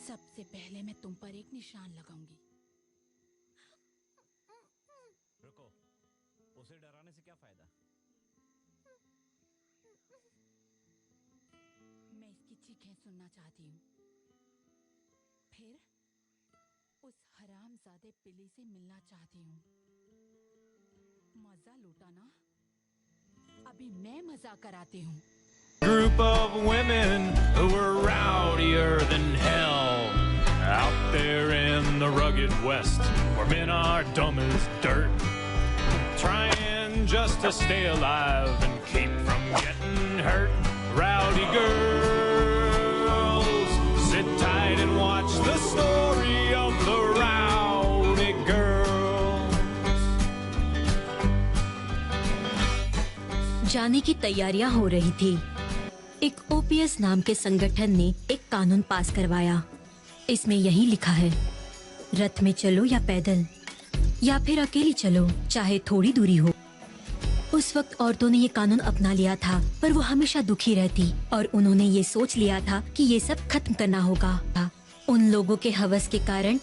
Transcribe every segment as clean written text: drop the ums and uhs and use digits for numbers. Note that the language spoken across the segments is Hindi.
सबसे पहले मैं तुम पर एक निशान लगाऊंगी। रुको, उसे डराने से क्या फायदा? मैं इसकी चीखें सुनना चाहती हूँ। फिर उस हरामजादे पिली से मिलना चाहती हूँ। मजा लूटा ना? अभी मैं मजा कराती हूँ। Group of women who were rowdier than hell, out there in the rugged west, where men are dumb as dirt, trying just to stay alive and keep from getting hurt. Rowdy girls, sit tight and watch the story of the rowdy girls. जाने की तैयारियां हो रही थी। एक ओपीएस नाम के संगठन ने एक कानून पास करवाया। इसमें यही लिखा है, रथ में चलो या पैदल, या फिर अकेली चलो, चाहे थोड़ी दूरी हो। उस वक्त औरतों ने ये कानून अपना लिया था, पर वो हमेशा दुखी रहती और उन्होंने ये सोच लिया था कि ये सब खत्म करना होगा। उन लोगों के हवस के कारण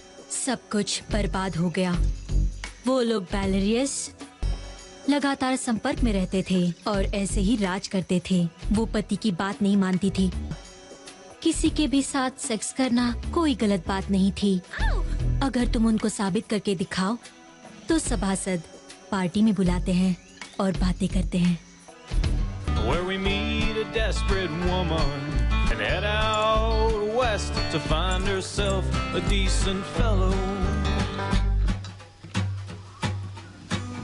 सब कुछ बर्बाद हो गया। वो लोग बैलेरियस लगातार संपर्क में रहते थे और ऐसे ही राज करते थे। वो पति की बात नहीं मानती थी। किसी के भी साथ सेक्स करना कोई गलत बात नहीं थी। अगर तुम उनको साबित करके दिखाओ तो सभासद पार्टी में बुलाते हैं और बातें करते हैं। Where we meet a desperate woman and head out west to find herself a decent fellow.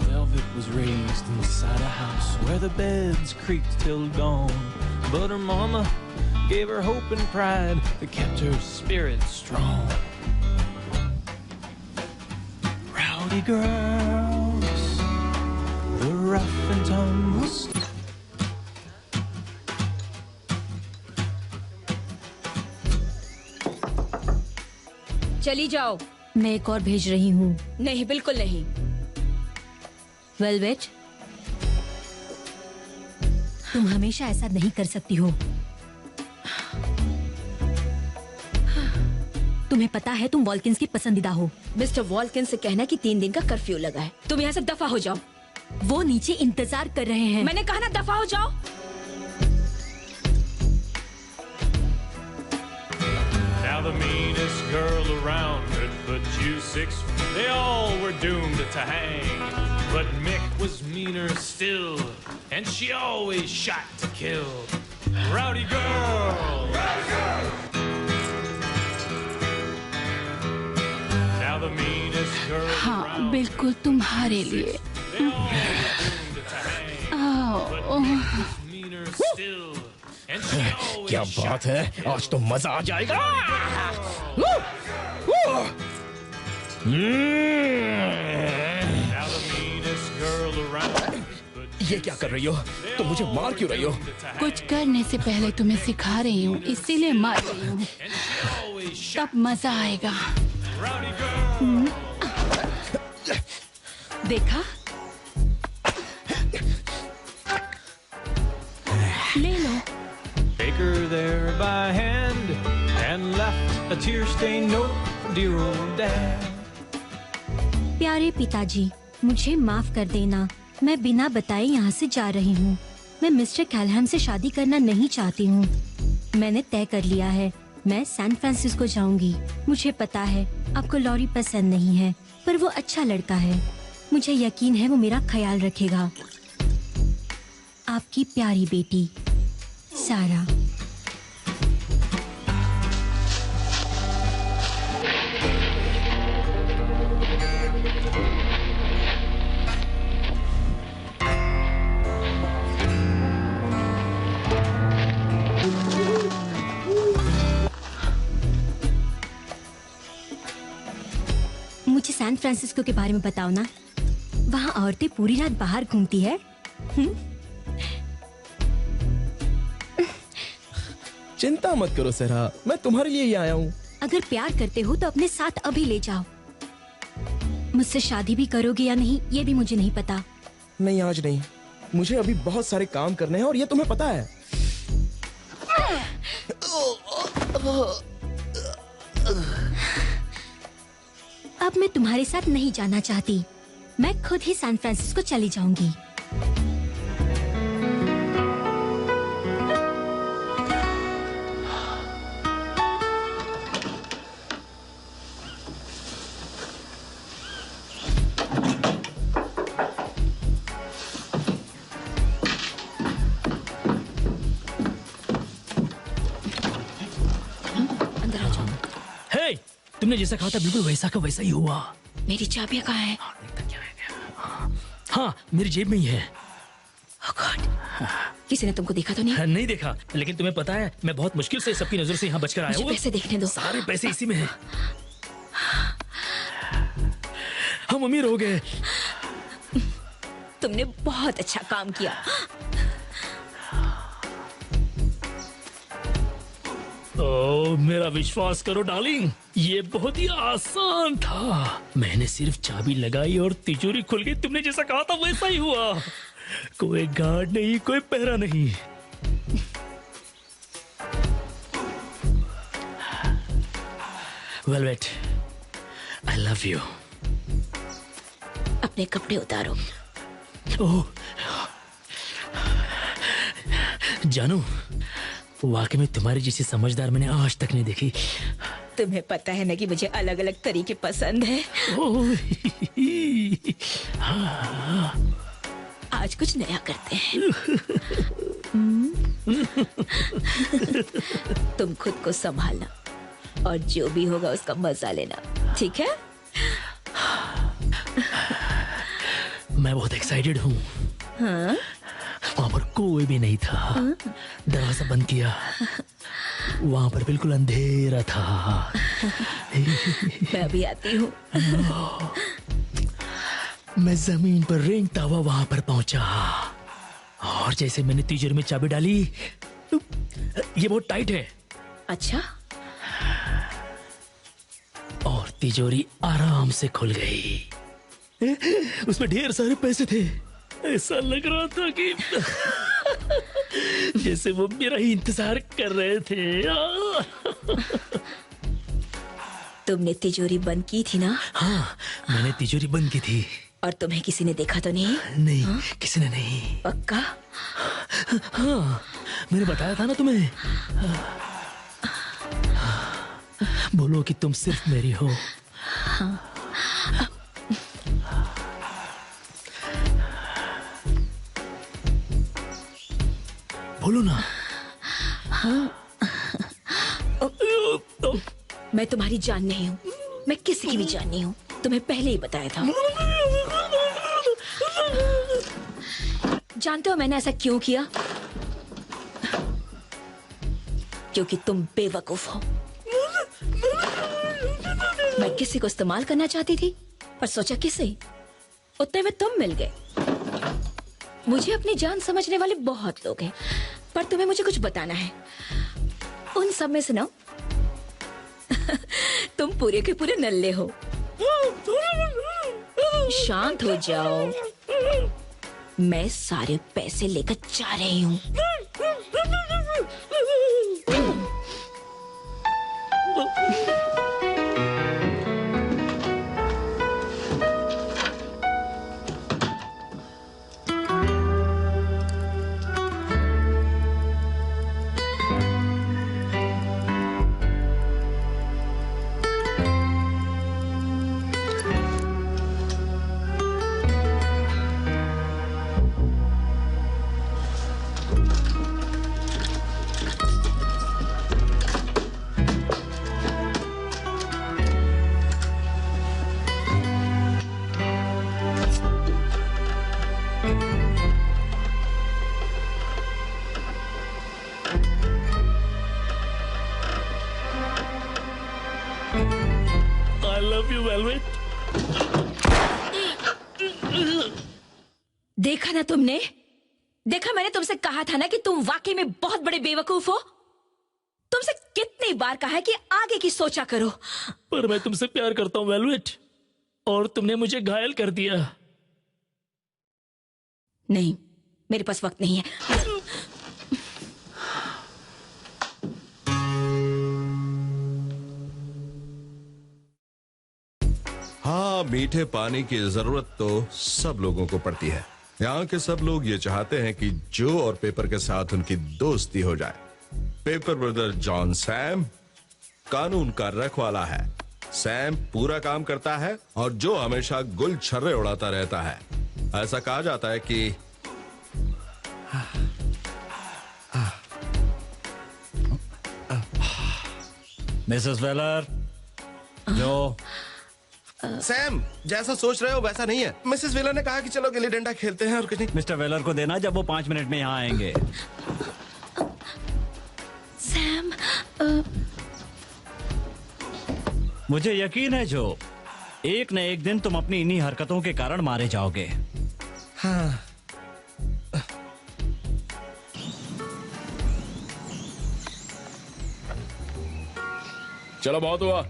Velvet was raised inside a house where the beds creaked till dawn, but her mama gave her hope and pride that kept her spirit strong. Rowdy girls, the rough and tumble. चली जाओ। मैं एक और भेज रही हूँ। नहीं, बिल्कुल नहीं। वेलवेट, तुम हमेशा ऐसा नहीं कर सकती हो। तुम्हें पता है तुम वॉल्किंस की पसंदीदा हो। मिस्टर वॉल्किंस से कहना कि 3 दिन का कर्फ्यू लगा है। तुम यहाँ से दफा हो जाओ। वो नीचे इंतजार कर रहे हैं। मैंने कहा ना, दफा हो जाओ। Now the meanest girl around could put you 6. They all were doomed to hang, but Mick was meaner still, and she always shot to kill. Rowdy girl! Rowdy girl! Now the meanest girl हाँ, around बिल्कुल तुम्हारे लिए। they all were doomed to hang, but Mick was meaner still, and she always क्या shot बात है, आज तो मजा आ जाएगा। Now the meanest girl around. ये क्या कर रही हो? तुम मुझे मार क्यों रही हो? कुछ करने से पहले तुम्हें सिखा रही हूँ, इसीलिए मार रही हूँ। तब मजा आएगा। देखा? ले लो। Take her there by hand and left a tear-stained note for dear old dad. प्यारे पिताजी, मुझे माफ कर देना। मैं बिना बताए यहाँ से जा रही हूँ। मैं मिस्टर कैलहम से शादी करना नहीं चाहती हूँ। मैंने तय कर लिया है, मैं सैन फ्रांसिस्को जाऊंगी। मुझे पता है आपको लॉरी पसंद नहीं है, पर वो अच्छा लड़का है। मुझे यकीन है वो मेरा ख्याल रखेगा। आपकी प्यारी बेटी सारा। मुझे सैन फ्रांसिस्को के बारे में बताओ ना। वहाँ औरतें पूरी रात बाहर घूमती है। चिंता मत करो सहरा, मैं तुम्हारे लिए ही आया हूँ। अगर प्यार करते हो तो अपने साथ अभी ले जाओ। मुझसे शादी भी करोगे या नहीं ये भी मुझे नहीं पता। नहीं, आज नहीं। मुझे अभी बहुत सारे काम करने हैं और ये तुम्हें पता है। अब मैं तुम्हारे साथ नहीं जाना चाहती। मैं खुद ही सैन फ्रांसिस्को चली जाऊंगी। तुमने जैसा कहा था बिल्कुल वैसा का वैसा ही हुआ। मेरी चाबियां कहाँ हैं? हाँ, मेरी जेब में ही है। Oh God, किसी ने तुमको देखा तो नहीं? नहीं देखा, लेकिन तुम्हें पता है मैं बहुत मुश्किल से सबकी नजर से यहाँ बचकर आया हूँ। पैसे देखने दो। सारे पैसे इसी में हैं। हम अमीर हो गए। तुमने बहुत अच्छा काम किया। ओह, मेरा विश्वास करो डार्लिंग, ये बहुत ही आसान था। मैंने सिर्फ चाबी लगाई और तिजोरी खुल गई। तुमने जैसा कहा था वैसा ही हुआ। कोई गार्ड नहीं, कोई पहरा नहीं। Velvet, I love you. अपने कपड़े उतारो। ओह, जानू, वाकई में तुम्हारी जैसी समझदार मैंने आज तक नहीं देखी। तुम्हें पता है ना कि मुझे अलग अलग तरीके पसंद है। आज कुछ नया करते हैं। तुम खुद को संभालना और जो भी होगा उसका मजा लेना, ठीक है? मैं बहुत एक्साइटेड हूँ। हाँ? वहाँ पर कोई भी नहीं था। दरवाजा बंद किया, वहाँ पर बिल्कुल अंधेरा था। मैं अभी आती हूँ। मैं जमीन पर रेंगता हुआ वहाँ पर पहुंचा और जैसे मैंने तिजोरी में चाबी डाली, ये बहुत टाइट है। अच्छा? और तिजोरी आराम से खुल गई। उसमें ढेर सारे पैसे थे। ऐसा लग रहा था कि जैसे वो मेरा ही इंतजार कर रहे थे। तुमने तिजोरी बंद की थी ना? हाँ, मैंने तिजोरी बंद की थी। और तुम्हें किसी ने देखा तो नहीं? नहीं, किसी ने नहीं। पक्का? हाँ, मैंने बताया था ना तुम्हें। बोलो कि तुम सिर्फ मेरी हो। बोलो ना। मैं तुम्हारी जान नहीं हूँ, मैं किसी की भी जान नहीं हूँ। तुम्हें पहले ही बताया था। जानते हो मैंने ऐसा क्यों किया? क्योंकि तुम बेवकूफ हो। मैं किसी को इस्तेमाल करना चाहती थी, पर सोचा किसे, उतने में तुम मिल गए। मुझे अपनी जान समझने वाले बहुत लोग हैं, पर तुम्हें मुझे कुछ बताना है। उन सब में से ना तुम पूरे के पूरे नल्ले हो। शांत हो जाओ, मैं सारे पैसे लेकर जा रही हूँ। देखा ना तुमने? देखा, मैंने तुमसे कहा था ना कि तुम वाकई में बहुत बड़े बेवकूफ हो। तुमसे कितनी बार कहा है कि आगे की सोचा करो। पर मैं तुमसे प्यार करता हूँ वेलवेट, और तुमने मुझे घायल कर दिया। नहीं, मेरे पास वक्त नहीं है। हाँ, मीठे पानी की जरूरत तो सब लोगों को पड़ती है। यहाँ के सब लोग ये चाहते हैं कि जो और पेपर के साथ उनकी दोस्ती हो जाए। पेपर ब्रदर जॉन सैम कानून का रखवाला है। सैम पूरा काम करता है और जो हमेशा गुल छर्रे उड़ाता रहता है। ऐसा कहा जाता है कि मिसेस वेलर, जो सैम, जैसा सोच रहे हो वैसा नहीं है। मिसेस वेलर ने कहा कि चलो गिल्ली डंडा खेलते हैं और कुछ नहीं। मिस्टर वेलर को देना जब वो 5 मिनट में यहाँ आएंगे। सैम, मुझे यकीन है जो एक न एक दिन तुम अपनी इन्हीं हरकतों के कारण मारे जाओगे। हाँ। चलो बहुत हुआ।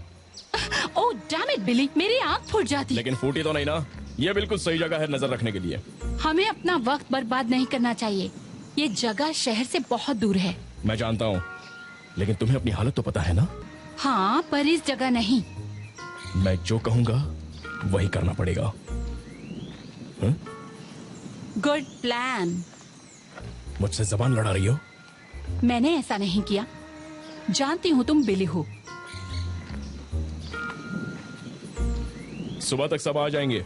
ओह डैम इट बिली, मेरी आंख फूट जाती। लेकिन फूटी तो नहीं ना? ये बिल्कुल सही जगह है नजर रखने के लिए। हमें अपना वक्त बर्बाद नहीं करना चाहिए। ये जगह शहर से बहुत दूर है। मैं जानता हूँ, लेकिन तुम्हें अपनी हालत तो पता है ना? हाँ, पर इस जगह नहीं। मैं जो कहूँगा वही करना पड़ेगा। Good plan. मुझसे जबान लड़ा रही हो? मैंने ऐसा नहीं किया। जानती हूँ तुम बिली हो। सुबह तक सब आ जाएंगे।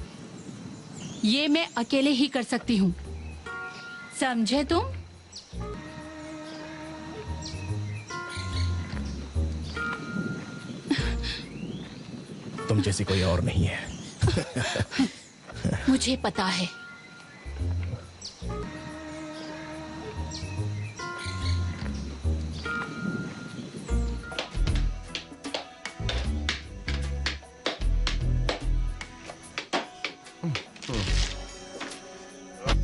ये मैं अकेले ही कर सकती हूँ, समझे तुम? तुम जैसी कोई और नहीं है। मुझे पता है।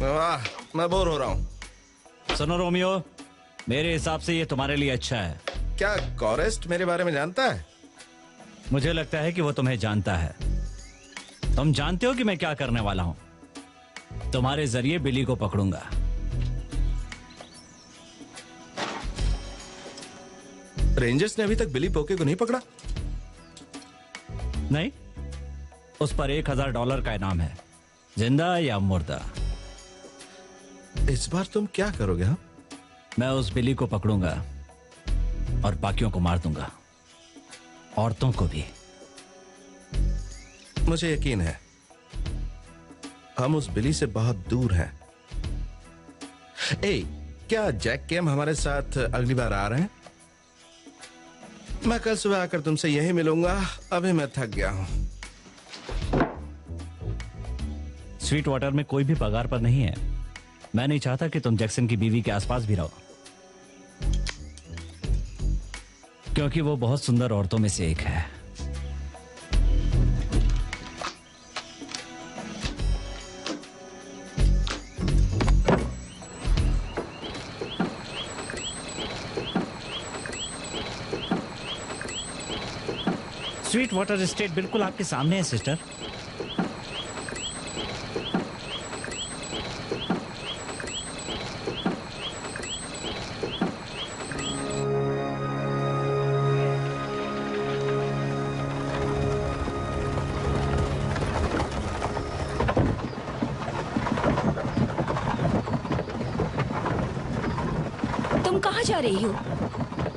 वाह, मैं बोर हो रहा हूँ। सुनो रोमियो, मेरे हिसाब से ये तुम्हारे लिए अच्छा है। क्या कॉरेस्ट मेरे बारे में जानता है? मुझे लगता है कि वो तुम्हें जानता है। तुम जानते हो कि मैं क्या करने वाला हूं। तुम्हारे जरिए बिली को पकड़ूंगा। रेंजर्स ने अभी तक बिली पोके को नहीं पकड़ा? नहीं, उस पर $1000 का इनाम है, जिंदा या मुर्दा। इस बार तुम क्या करोगे? हाँ, मैं उस बिली को पकड़ूंगा और बाकियों को मार दूंगा, औरतों को भी। मुझे यकीन है हम उस बिली से बहुत दूर हैं। ए, क्या जैक केम हमारे साथ अगली बार आ रहे हैं? मैं कल सुबह आकर तुमसे यही मिलूंगा। अभी मैं थक गया हूं। स्वीट वाटर में कोई भी पगार पर नहीं है। मैं नहीं चाहता कि तुम जैक्सन की बीवी के आसपास भी रहो, क्योंकि वो बहुत सुंदर औरतों में से एक है। स्वीट वाटर एस्टेट बिल्कुल आपके सामने है सिस्टर। तुम कहाँ जा रही हो?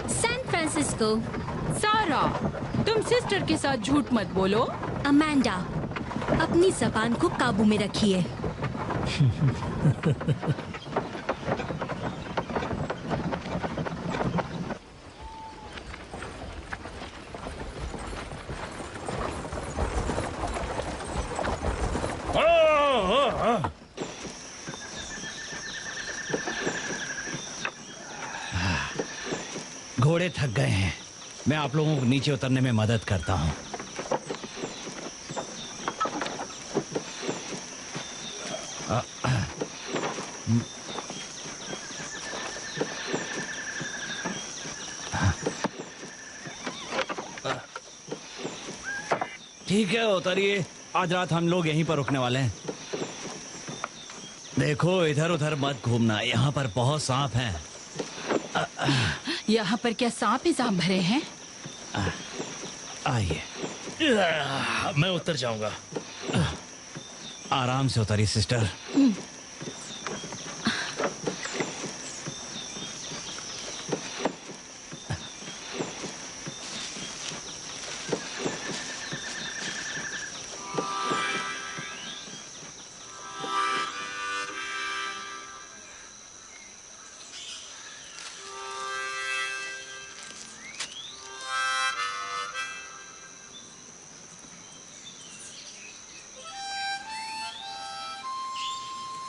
San Francisco. सारा, तुम सिस्टर के साथ झूठ मत बोलो। अमेंडा, अपनी जबान को काबू में रखिए। घोड़े थक गए हैं, मैं आप लोगों को नीचे उतरने में मदद करता हूं। ठीक है, उतरिए। आज रात हम लोग यहीं पर रुकने वाले हैं। देखो, इधर उधर मत घूमना, यहाँ पर बहुत सांप हैं। यहाँ पर क्या सांप ही सांप भरे हैं? आइए। मैं उतर जाऊंगा। आराम से उतरिए सिस्टर।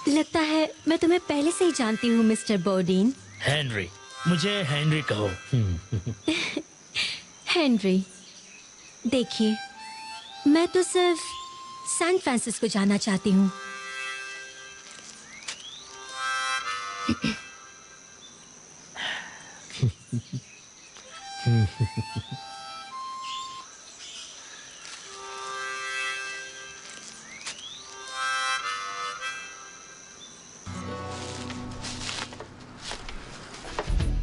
लगता है मैं तुम्हें पहले से ही जानती हूँ मिस्टर बॉर्डीन। हेनरी, मुझे हेनरी कहो। हेनरी, देखिए, मैं तो सिर्फ सैन फ्रांसिस्को जाना चाहती हूँ।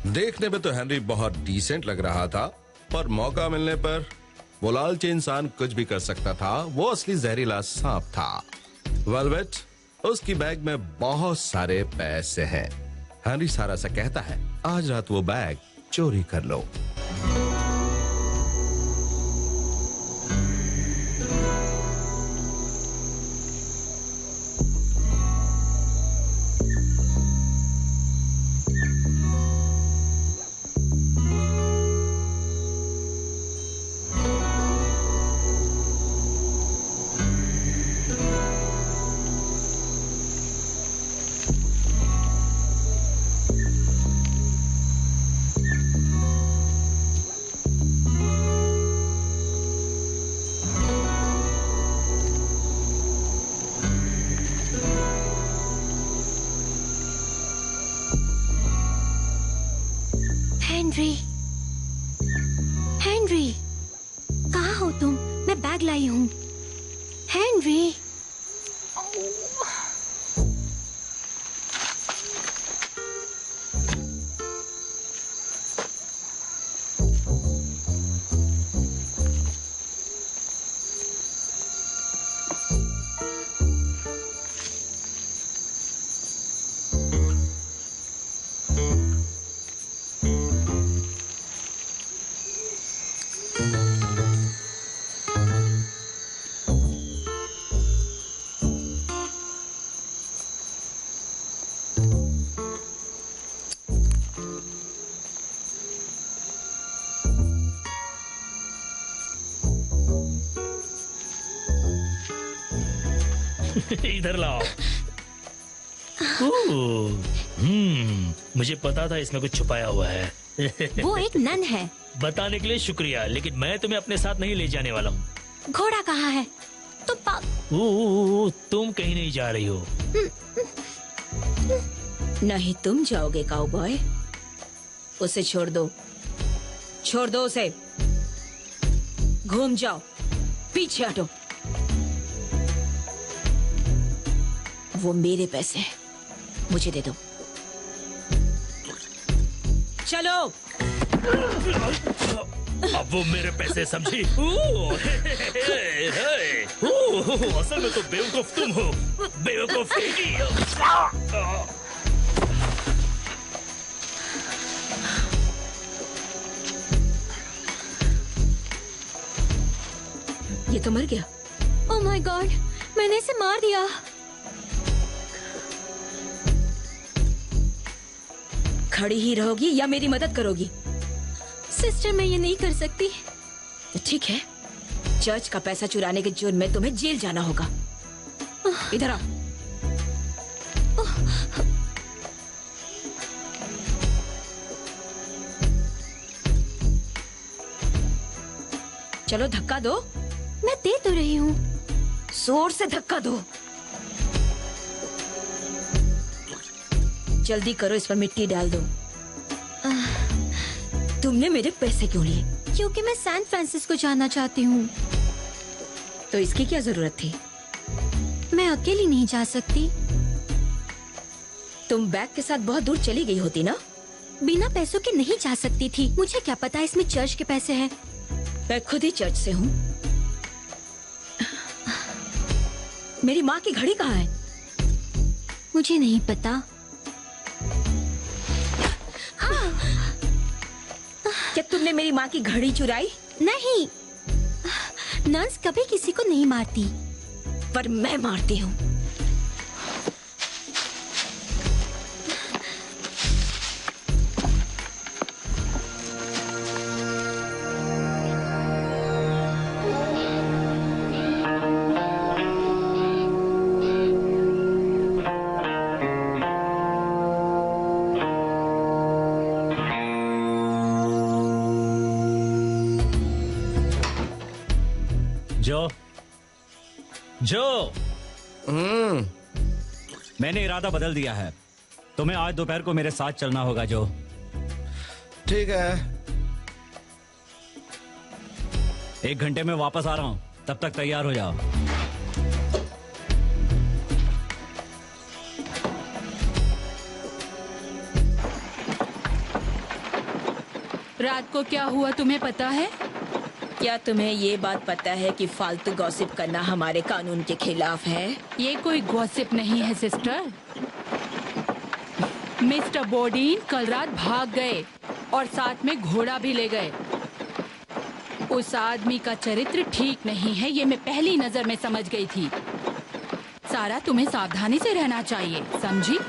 देखने में तो हेनरी बहुत डिसेंट लग रहा था, पर मौका मिलने पर वो लालची इंसान कुछ भी कर सकता था। वो असली जहरीला सांप था। वेलवेट, उसकी बैग में बहुत सारे पैसे हैं। हेनरी सारा सा कहता है, आज रात वो बैग चोरी कर लो। हेनरी, हेनरी, कहाँ हो तुम? मैं बैग लाई हूँ। हेनरी, इधर लाओ। मुझे पता था इसमें कुछ छुपाया हुआ है। वो एक नन है। बताने के लिए शुक्रिया, लेकिन मैं तुम्हें अपने साथ नहीं ले जाने वाला हूँ। घोड़ा कहाँ है? तुम कहीं नहीं जा रही हो। नहीं तुम जाओगे काउबॉय। उसे छोड़ दो, छोड़ दो उसे। घूम जाओ, पीछे हटो। वो मेरे पैसे हैं, मुझे दे दो। चलो। अब वो मेरे पैसे समझी। असल में तो बेवकूफ तुम हो। बेवकूफ। ये तो मर गया। ओह माय गॉड, मैंने इसे मार दिया। खड़ी ही रहोगी या मेरी मदद करोगी? सिस्टर, मैं ये नहीं कर सकती। ठीक है, चर्च का पैसा चुराने के जुर्म में तुम्हें जेल जाना होगा। इधर आओ। चलो धक्का दो। मैं दे तो रही हूँ। जोर से धक्का दो। जल्दी करो, इस पर मिट्टी डाल दो। तुमने मेरे पैसे क्यों लिए? क्योंकि मैं सैन फ्रांसिस्को जाना चाहती हूँ। तो इसकी क्या जरूरत थी? मैं अकेली नहीं जा सकती। तुम बैग के साथ बहुत दूर चली गई होती ना। बिना पैसों के नहीं जा सकती थी। मुझे क्या पता इसमें चर्च के पैसे हैं। मैं खुद ही चर्च से हूँ। मेरी माँ की घड़ी कहाँ है? मुझे नहीं पता। क्या तुमने मेरी माँ की घड़ी चुराई? नहीं, नर्स कभी किसी को नहीं मारती। पर मैं मारती हूँ। जो मैंने इरादा बदल दिया है। तुम्हें आज दोपहर को मेरे साथ चलना होगा जो। ठीक है। 1 घंटे में वापस आ रहा हूं, तब तक तैयार हो जाओ। रात को क्या हुआ तुम्हें पता है? क्या तुम्हें ये बात पता है कि फालतू गॉसिप करना हमारे कानून के खिलाफ है? ये कोई गॉसिप नहीं है सिस्टर। मिस्टर बोडीन कल रात भाग गए और साथ में घोड़ा भी ले गए। उस आदमी का चरित्र ठीक नहीं है, ये मैं पहली नजर में समझ गई थी। सारा, तुम्हें सावधानी से रहना चाहिए, समझी?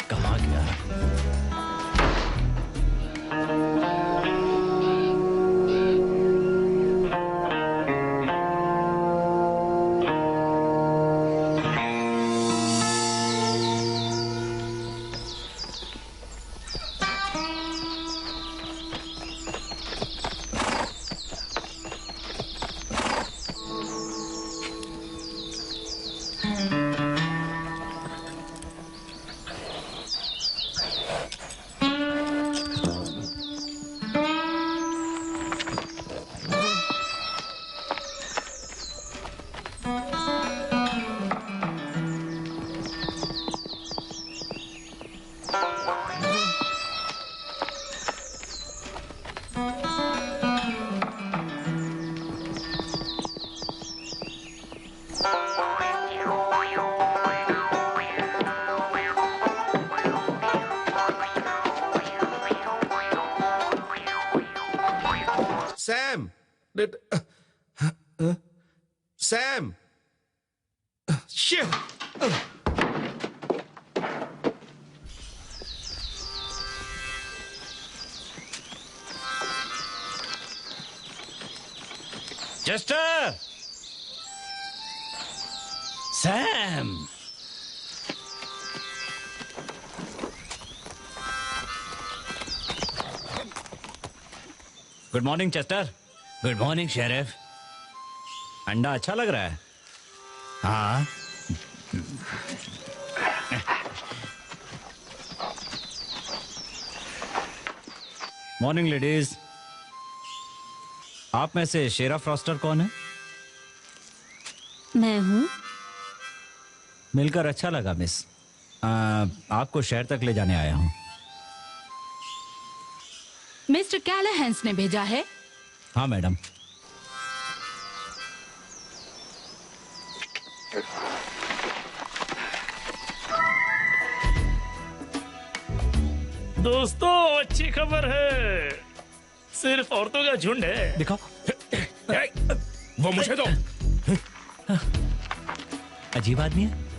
कहाँ गया? Sam! Sam! Shit! Chester! Sam! Good morning Chester. Good morning sheriff. अंडा अच्छा लग रहा है। हाँ। Morning ladies. आप में से शेरा फ्रॉस्टर कौन है? मैं हूँ। मिलकर अच्छा लगा मिस। आपको शहर तक ले जाने आया हूँ। मिस्टर कैलाहैंस ने भेजा है? हाँ मैडम। दोस्तों, अच्छी खबर है। सिर्फ औरतों का झुंड है। दिखाओ। वो मुझे दो। अजीब आदमी है।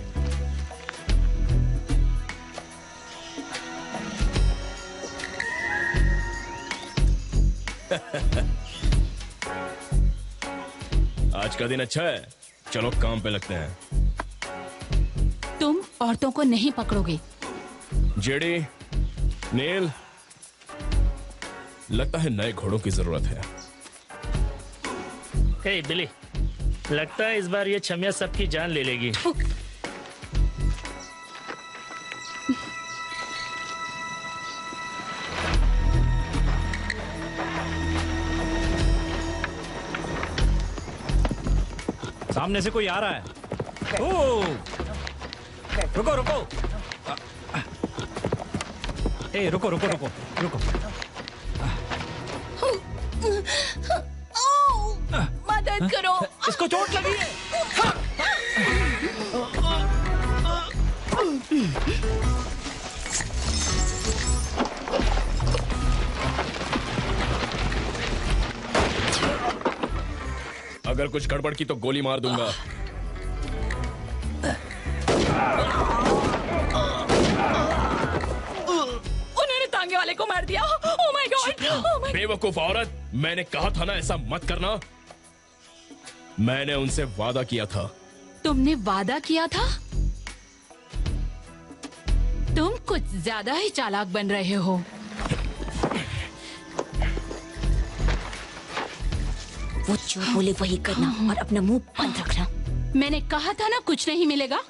आज का दिन अच्छा है, चलो काम पे लगते हैं। तुम औरतों को नहीं पकड़ोगे। जेडी, नील, लगता है नए घोड़ों की जरूरत है। हे बिली, लगता है इस बार ये छमिया सबकी जान ले लेगी। सामने से कोई आ रहा है। ओ, रुको रुको। ए रुको रुको रुको रुको। मदद करो। इसको चोट लगी है। अगर कुछ गड़बड़ की तो गोली मार दूंगा। उन्होंने तांगे वाले को मार दिया। Oh my God, oh my. बेवकूफ औरत, मैंने कहा था ना ऐसा मत करना। मैंने उनसे वादा किया था। तुमने वादा किया था? तुम कुछ ज्यादा ही चालाक बन रहे हो। वो जो बोले वही करना और अपना मुंह बंद रखना। मैंने कहा था ना कुछ नहीं मिलेगा।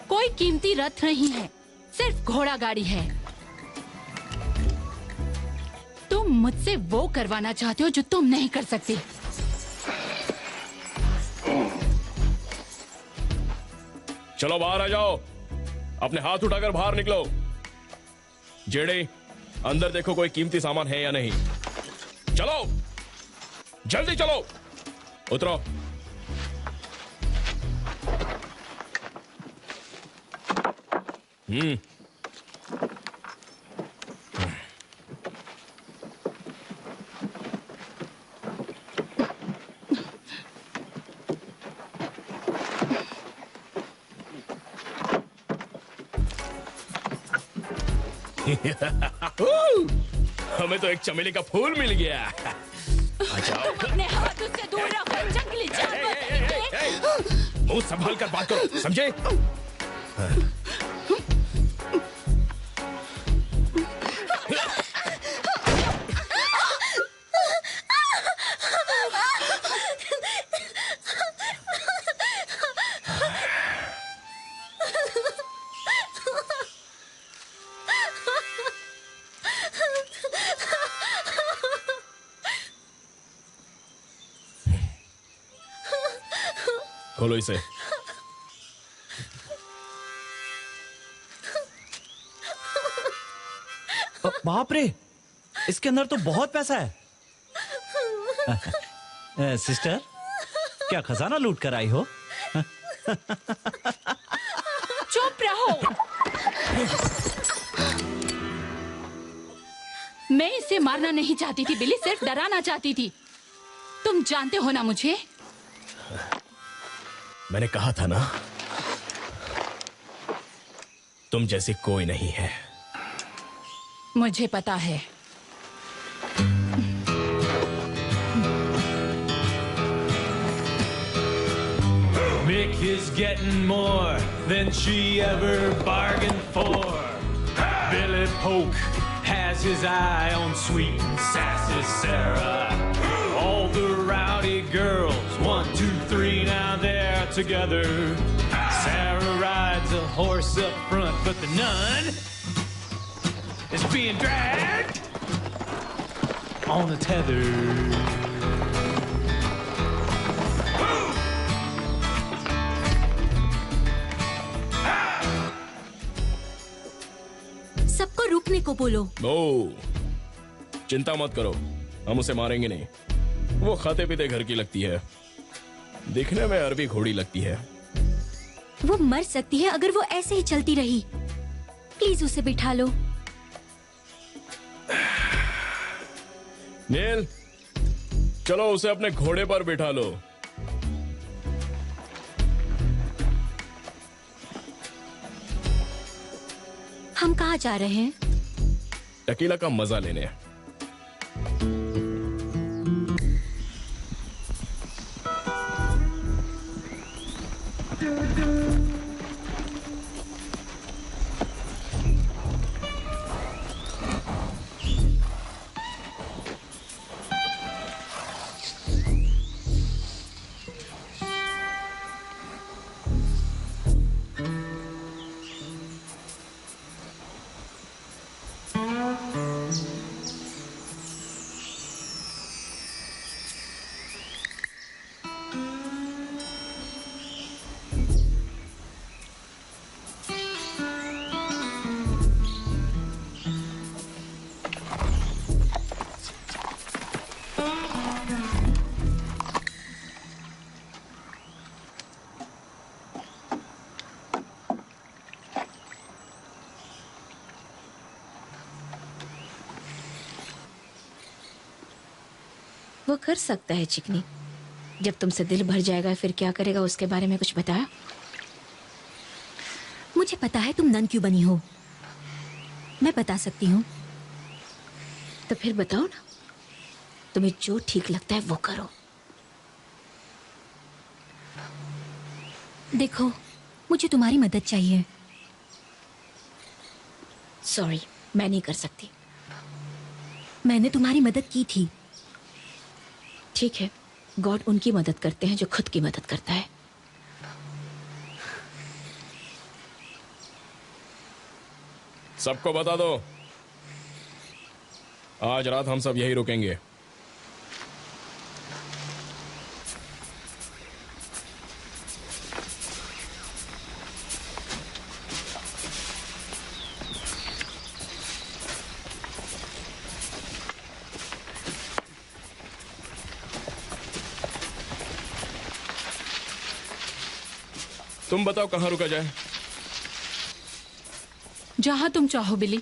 कोई कीमती रथ नहीं है, सिर्फ घोड़ा गाड़ी है। तुम मुझसे वो करवाना चाहते हो जो तुम नहीं कर सकते। चलो बाहर आ जाओ, अपने हाथ उठाकर बाहर निकलो। जेडी, अंदर देखो कोई कीमती सामान है या नहीं। चलो, जल्दी चलो, उतरो। हमें तो एक चमेली का फूल मिल गया। तुम अपने हाथ उससे दूर रखो, जंगली जानवर। मुंह संभाल कर बात करो, समझे? खोलो इसे। बाप रे, इसके अंदर तो बहुत पैसा है। सिस्टर, क्या खजाना लूट कर आई हो? चुप रहो। मैं इसे मारना नहीं चाहती थी बिली, सिर्फ डराना चाहती थी। तुम जानते हो ना मुझे। मैंने कहा था ना, तुम जैसे कोई नहीं है। मुझे पता है। Mick is getting more than she ever bargained for. Billy Polk has his eye on sweet and sassy Sarah. All the rowdy girls, 1, 2, 3, now they're together. Sarah rides a horse up front, but the nun is being dragged on a tether. सबको रुकने को बोलो। ओ, चिंता मत करो, हम उसे मारेंगे नहीं। वो खाते पीते घर की लगती है, दिखने में अरबी घोड़ी लगती है। वो मर सकती है अगर वो ऐसे ही चलती रही। प्लीज उसे बिठा लो। नील, चलो उसे अपने घोड़े पर बिठा लो। हम कहाँ जा रहे हैं? टकीला का मजा लेने। वो कर सकता है चिकनी। जब तुमसे दिल भर जाएगा फिर क्या करेगा उसके बारे में कुछ बताया? मुझे पता है तुम नन क्यों बनी हो। मैं बता सकती हूँ। तो फिर बताओ ना, तुम्हें जो ठीक लगता है वो करो। देखो, मुझे तुम्हारी मदद चाहिए। सॉरी, मैं नहीं कर सकती। मैंने तुम्हारी मदद की थी। ठीक है, गॉड उनकी मदद करते हैं जो खुद की मदद करता है। सबको बता दो, आज रात हम सब यही रुकेंगे। तुम बताओ कहाँ रुका जाए? जहां तुम चाहो बिली।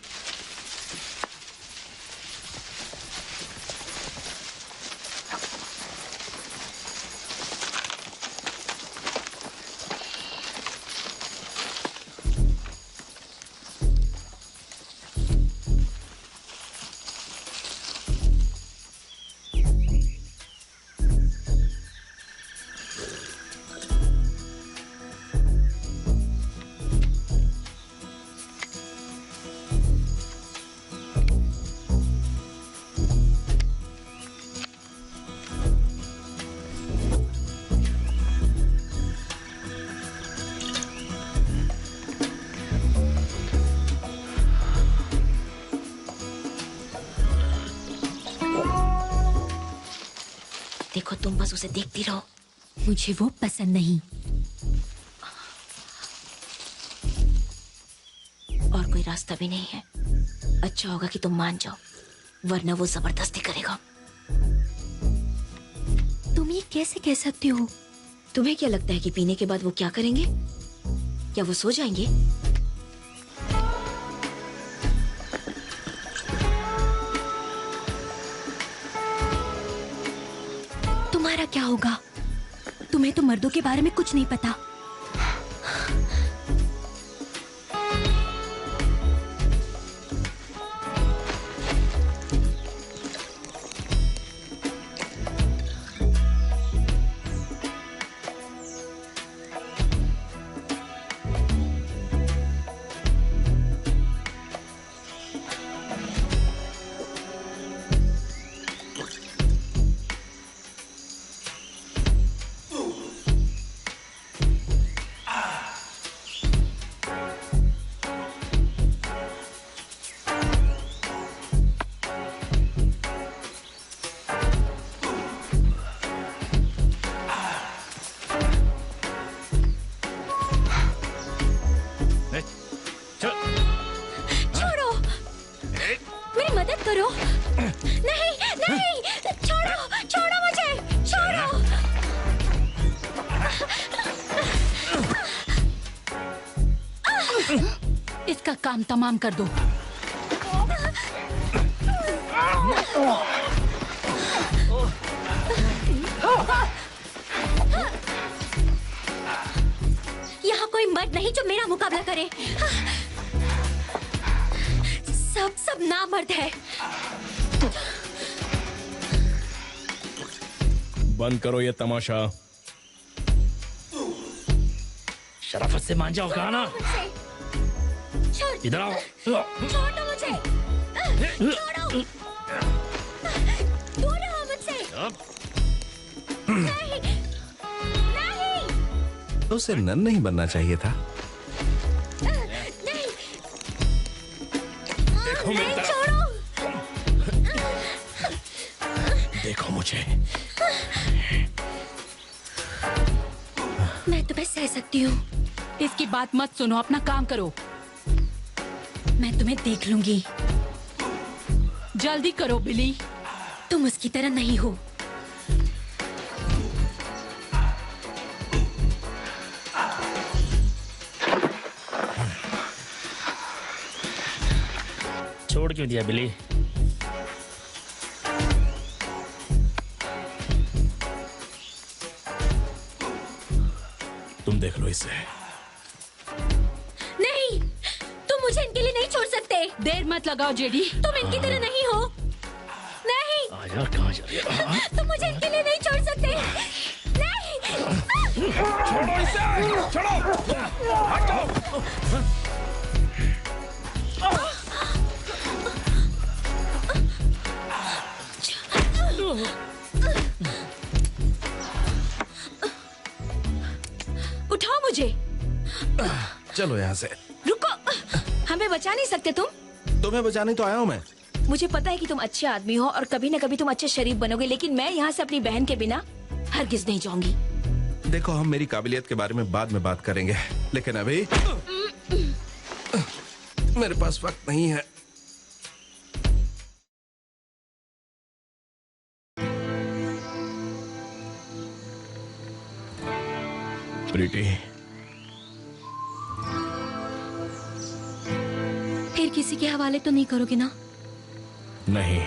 देखो, तुम बस उसे देखती रहो। मुझे वो पसंद नहीं। और कोई रास्ता भी नहीं है। अच्छा होगा कि तुम मान जाओ, वरना वो जबरदस्ती करेगा। तुम ये कैसे कह सकते हो? तुम्हें क्या लगता है कि पीने के बाद वो क्या करेंगे? क्या वो सो जाएंगे? तुम्हारा क्या होगा? तुम्हें तो मर्दों के बारे में कुछ नहीं पता। इसका काम तमाम कर दो। यहाँ कोई मर्द नहीं जो मेरा मुकाबला करे। सब नामर्द है। बंद करो ये तमाशा। शराफत से मान जाओ, कहा ना। इधर आओ। छोड़ो मुझे। छोड़ो। दूर रहो मुझसे। नहीं। तो उसे नन नहीं बनना चाहिए था। नहीं। देखो मेरी तरफ। छोड़ो। देखो मुझे। मैं तुम्हें सह सकती हूँ। इसकी बात मत सुनो, अपना काम करो। मैं तुम्हें देख लूंगी। जल्दी करो बिली। तुम उसकी तरह नहीं हो। छोड़ क्यों दिया बिली? करो इसे। नहीं, तुम मुझे इनके लिए नहीं छोड़ सकते। देर मत लगाओ जेडी। तुम इनकी तरह नहीं हो। नहीं, यार कहाँ जा रही है? तुम मुझे इनके लिए नहीं छोड़ सकते। नहीं। छोड़ो इसे, छोड़ो, हटो। उठाओ मुझे। चलो यहाँ से। रुको, हमें बचा नहीं सकते तुम? तुम्हें बचाने तो आया हूँ मैं। मुझे पता है कि तुम अच्छे आदमी हो और कभी न कभी तुम अच्छे शरीफ बनोगे, लेकिन मैं यहाँ से अपनी बहन के बिना हरगिज नहीं जाऊंगी। देखो, हम मेरी काबिलियत के बारे में बाद में बात करेंगे, लेकिन अभी मेरे पास वक्त नहीं है। प्रीति, फिर किसी के हवाले तो नहीं करोगे ना? नहीं।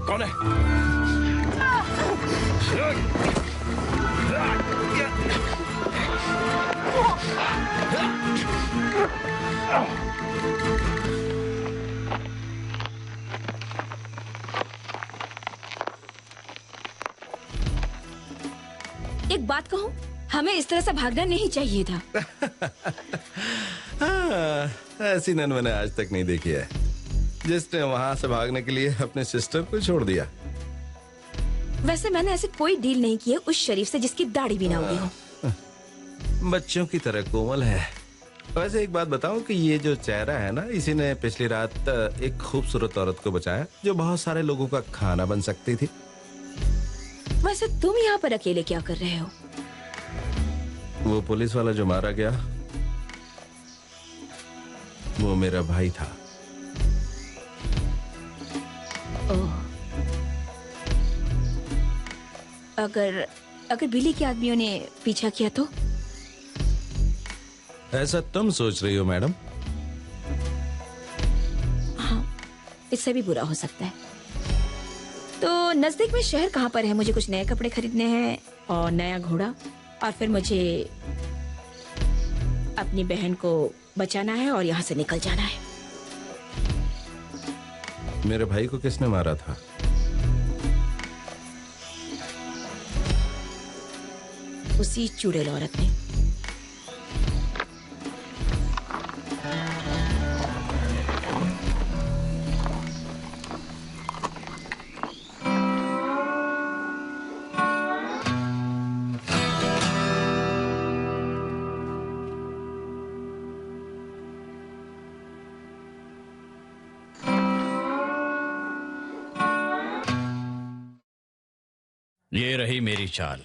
कौन है? एक बात कहूँ, हमें इस तरह से भागना नहीं चाहिए था। ऐसी नन मैंने आज तक नहीं देखी है जिसने वहां से भागने के लिए अपने सिस्टर को छोड़ दिया। वैसे मैंने ऐसी कोई डील नहीं की है उस शरीफ से जिसकी दाढ़ी भी ना उगी हो। बच्चों की तरह कोमल है। वैसे एक बात बताऊं कि ये जो चेहरा है ना, इसी ने पिछली रात एक खूबसूरत औरत को बचाया जो बहुत सारे लोगों का खाना बन सकती थी। वैसे तुम यहाँ पर अकेले क्या कर रहे हो? वो पुलिस वाला जो मारा गया, वो मेरा भाई था। ओह। अगर बिली के आदमियों ने पीछा किया तो? ऐसा तुम सोच रही हो मैडम? हाँ, इससे भी बुरा हो सकता है। तो नजदीक में शहर कहाँ पर है? मुझे कुछ नए कपड़े खरीदने हैं और नया घोड़ा, और फिर मुझे अपनी बहन को बचाना है और यहाँ से निकल जाना है। मेरे भाई को किसने मारा था? उसी चुड़ैल औरत ने। ये रही मेरी चाल।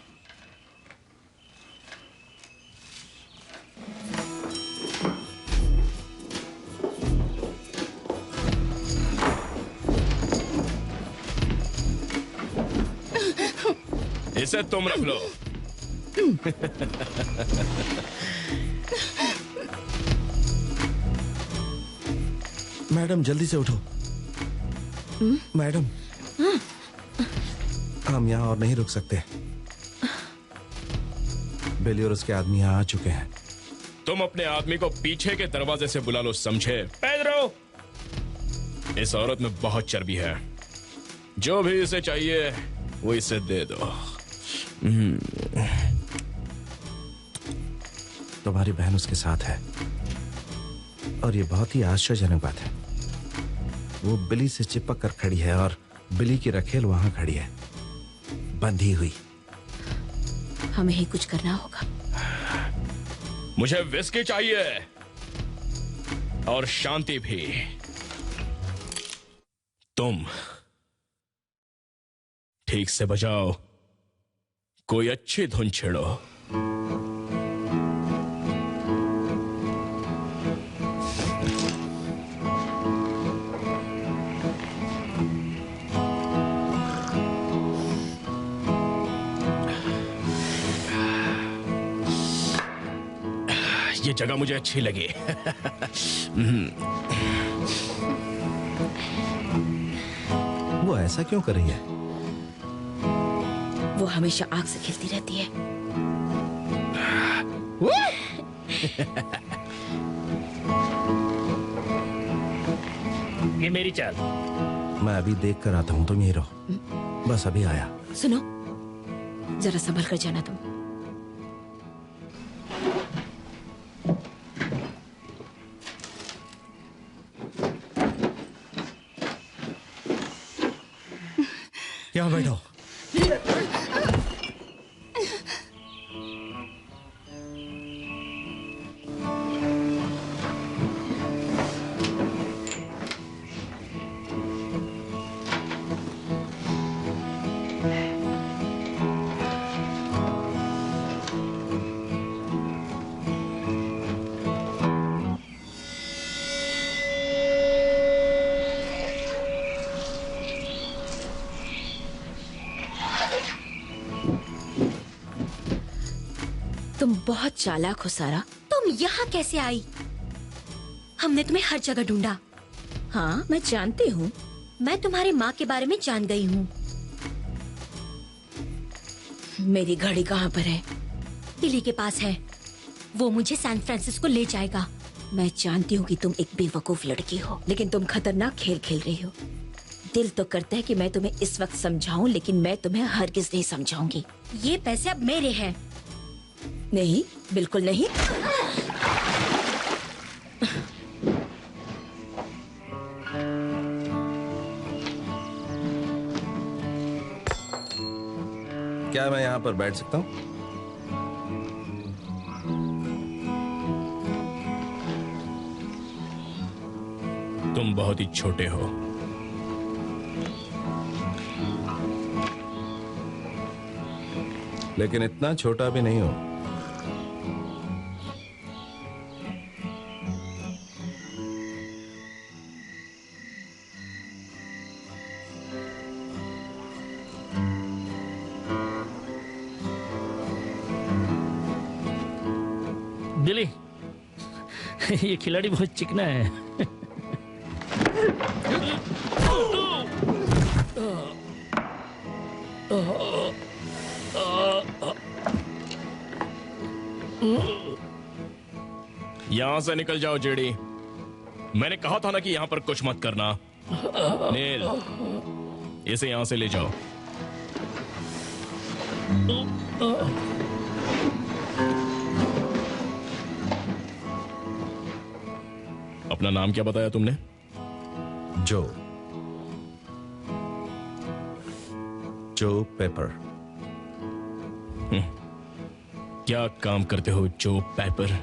इसे तुम रख लो। मैडम जल्दी से उठो। मैडम, हम यहाँ और नहीं रुक सकते। बेली और उसके आदमी यहाँ आ चुके हैं। तुम अपने आदमी को पीछे के दरवाजे से बुला लो, समझे? पेड्रो, इस औरत में बहुत चर्बी है। जो भी इसे चाहिए वो इसे दे दो। तुम्हारी बहन उसके साथ है और ये बहुत ही आश्चर्यजनक बात है। वो बिली से चिपक कर खड़ी है और बिली की रखेल वहां खड़ी है, बंधी हुई। हमें ही कुछ करना होगा। मुझे विस्की चाहिए और शांति भी। तुम ठीक से बजाओ, कोई अच्छी धुन छेड़ो। ये जगह मुझे अच्छी लगी। वो ऐसा क्यों कर रही है? वो हमेशा आग से खेलती रहती है। ये मेरी चाल। मैं अभी देख कर आता हूँ, तुम यही रहो। बस अभी आया। सुनो, जरा संभल कर जाना तुम। यहाँ बैठो। तुम बहुत चालाक हो सारा। तुम यहाँ कैसे आई? हमने तुम्हें हर जगह ढूंढा। हाँ, मैं जानती हूँ। मैं तुम्हारी माँ के बारे में जान गई हूँ। मेरी घड़ी कहाँ पर है? बिली के पास है। वो मुझे सैन फ्रांसिस्को ले जाएगा। मैं जानती हूँ कि तुम एक बेवकूफ लड़की हो, लेकिन तुम खतरनाक खेल खेल रही हो। दिल तो करता है कि मैं तुम्हें इस वक्त समझाऊं, लेकिन मैं तुम्हें हरगिज नहीं समझाऊंगी। ये पैसे अब मेरे हैं। नहीं, बिल्कुल नहीं। क्या मैं यहाँ पर बैठ सकता हूँ? तुम बहुत ही छोटे हो। लेकिन इतना छोटा भी नहीं हो। बिली, ये खिलाड़ी बहुत चिकना है। यहां से निकल जाओ जेडी। मैंने कहा था ना कि यहां पर कुछ मत करना। नील, इसे यहां से ले जाओ। अपना नाम क्या बताया तुमने? जो पेपर। क्या काम करते हो जो paper?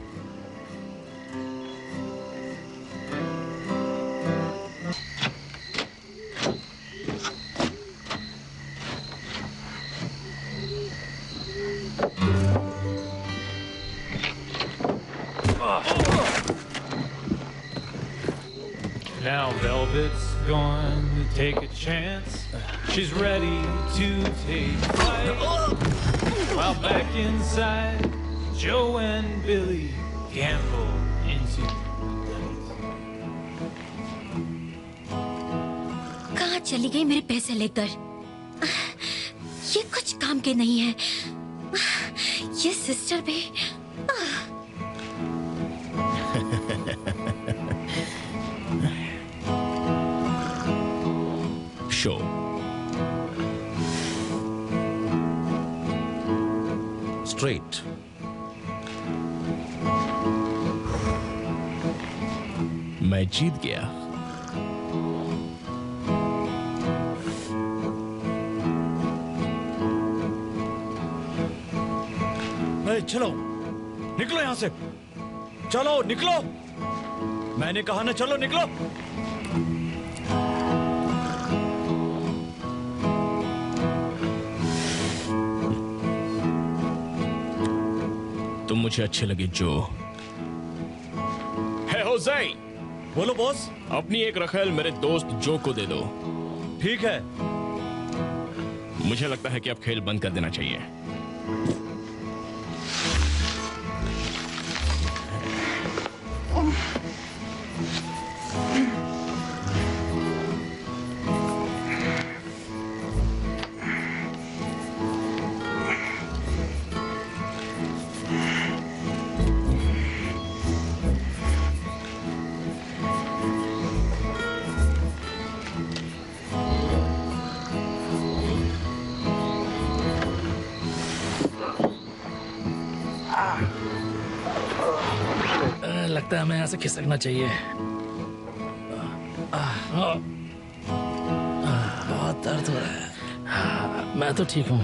Now Velvet's going to take a chance. She's ready to take flight. While back inside, Joe and Billy gamble into कहाँ चली गई मेरे पैसे लेकर? ये कुछ काम के नहीं है। ये सिस्टर भी। शो। स्ट्रेट। मैं जीत गया। अरे चलो, निकलो यहां से। चलो निकलो, मैंने कहा ना, चलो निकलो। तुम मुझे अच्छे लगे जो। है होज़े, बोलो बॉस। अपनी एक रखेल मेरे दोस्त जो को दे दो। ठीक है। मुझे लगता है कि अब खेल बंद कर देना चाहिए। लगता है हमें यहाँ से खिसकना चाहिए। बहुत दर्द हो रहा है। मैं तो ठीक हूँ।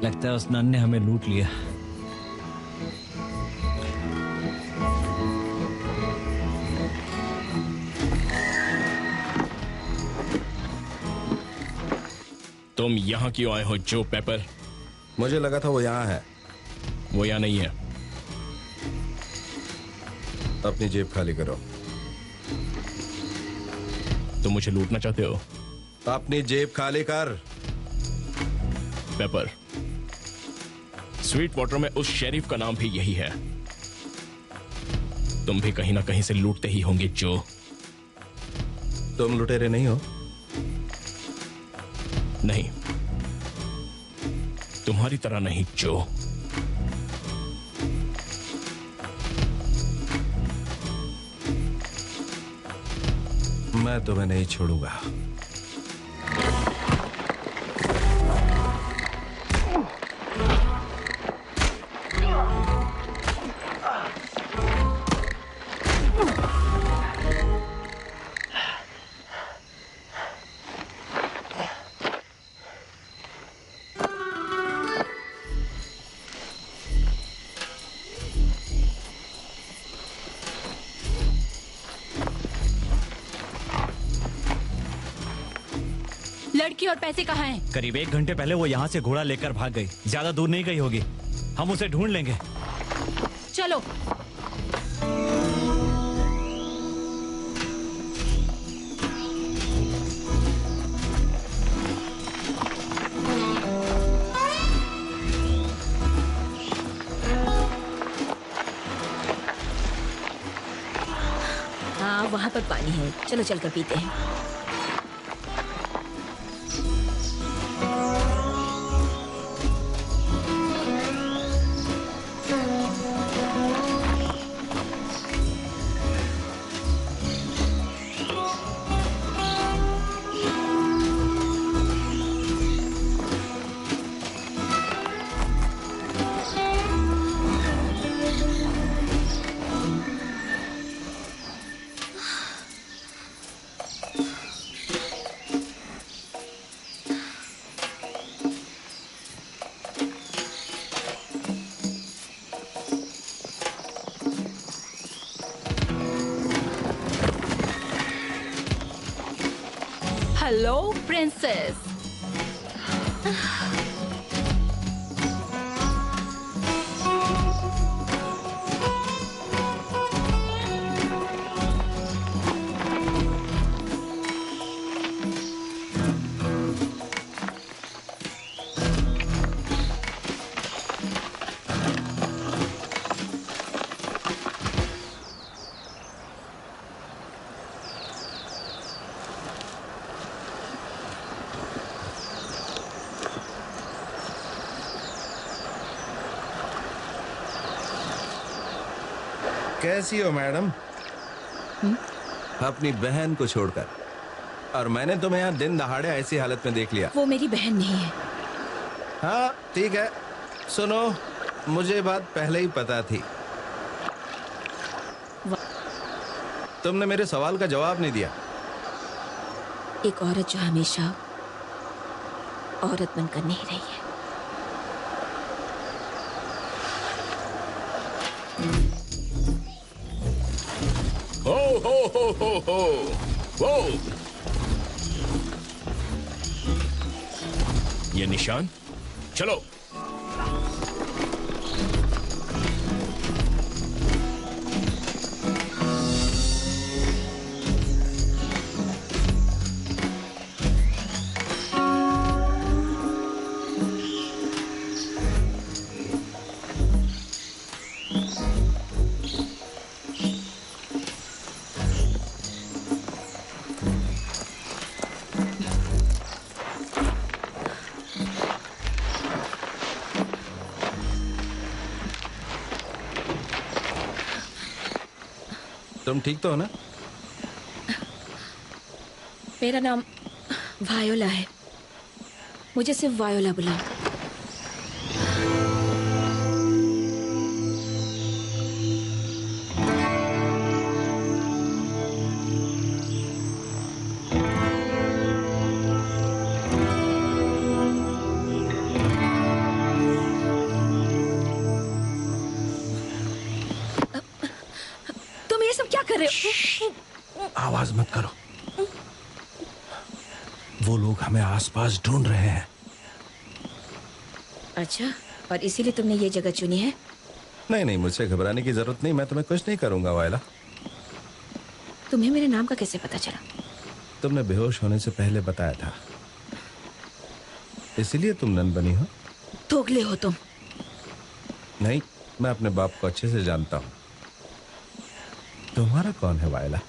लगता है उस नन ने हमें लूट लिया। तुम यहाँ क्यों आए हो जो पेपर? मुझे लगा था वो यहाँ है। वो यहाँ नहीं है। अपनी जेब खाली करो। तुम मुझे लूटना चाहते हो? अपनी जेब खाली कर। पेपर, स्वीट वाटर में उस शेरिफ का नाम भी यही है। तुम भी कहीं ना कहीं से लूटते ही होंगे जो। तुम लुटेरे नहीं हो? नहीं, तुम्हारी तरह नहीं जो। मैं तुम्हें नहीं छोड़ूंगा। लड़की और पैसे कहाँ हैं? करीब 1 घंटे पहले वो यहाँ से घोड़ा लेकर भाग गई। ज्यादा दूर नहीं गई होगी। हम उसे ढूंढ लेंगे। चलो। हाँ, वहाँ पर पानी है। चलो चलकर पीते हैं। Hello princess. कैसी हो मैडम? अपनी बहन को छोड़कर। और मैंने तुम्हें यहाँ दिन दहाड़े ऐसी हालत में देख लिया। वो मेरी बहन नहीं है। हाँ ठीक है, सुनो, मुझे बात पहले ही पता थी। तुमने मेरे सवाल का जवाब नहीं दिया। एक औरत जो हमेशा औरत बनकर नहीं रही है। हो वो ये निशान, चलो। तुम ठीक तो हो ना? मेरा नाम वायोला है, मुझे सिर्फ वायोला बुलाओ। तुम ये सब क्या कर रहे हो? आवाज मत करो, वो लोग हमें आसपास ढूंढ रहे हैं। अच्छा, और इसीलिए तुमने ये जगह चुनी है? नहीं नहीं, मुझसे घबराने की जरूरत नहीं, मैं तुम्हें कुछ नहीं करूंगा वायला। तुम्हें मेरे नाम का कैसे पता चला? तुमने बेहोश होने से पहले बताया था, इसीलिए तुम नन बनी हो। दोगले हो तुम। नहीं, मैं अपने बाप को अच्छे से जानता हूं। तुम्हारा कौन है वायला?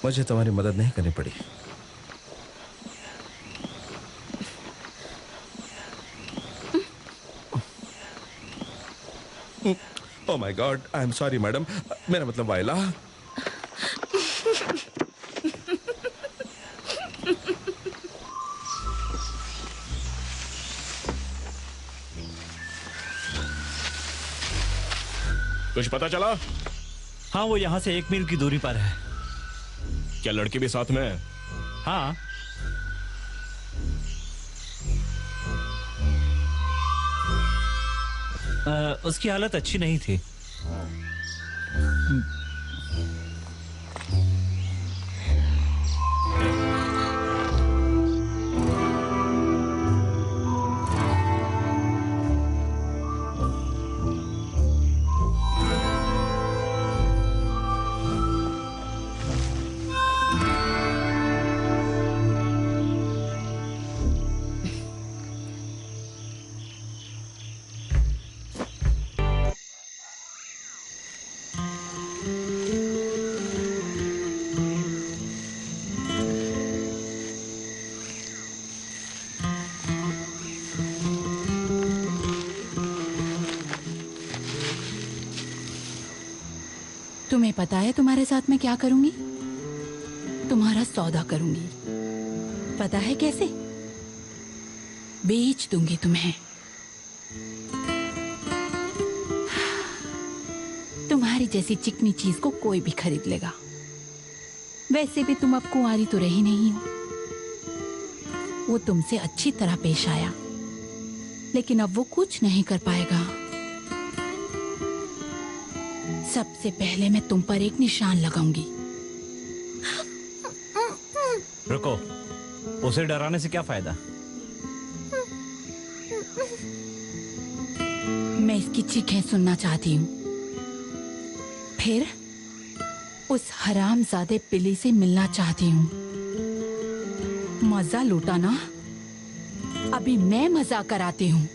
मुझे तुम्हारी मदद नहीं करनी पड़ी। Oh my God, I am sorry madam, मेरा मतलब वायला। कुछ पता चला? हाँ, वो यहाँ से 1 मील की दूरी पर है। क्या लड़की भी साथ में है? हाँ। उसकी हालत अच्छी नहीं थी। तुम्हें पता है तुम्हारे साथ मैं क्या करूंगी? तुम्हारा सौदा करूंगी। पता है कैसे? बेच दूंगी तुम्हें। तुम्हारी जैसी चिकनी चीज को कोई भी खरीद लेगा। वैसे भी तुम अब कुंवारी तो रही नहीं हो। वो तुमसे अच्छी तरह पेश आया, लेकिन अब वो कुछ नहीं कर पाएगा। सबसे पहले मैं तुम पर एक निशान लगाऊंगी। रुको, उसे डराने से क्या फायदा? मैं इसकी चीखें सुनना चाहती हूँ। फिर उस हरामजादे पिली से मिलना चाहती हूँ। मजा लूटा ना? अभी मैं मजा कराती हूँ।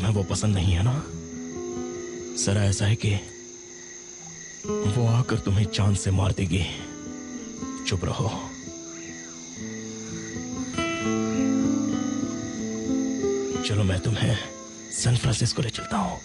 तुम्हें वो पसंद नहीं है ना? जरा ऐसा है कि वो आकर तुम्हें जान से मार देगी। चुप रहो। चलो मैं तुम्हें सैन फ्रांसिस्को ले चलता हूं।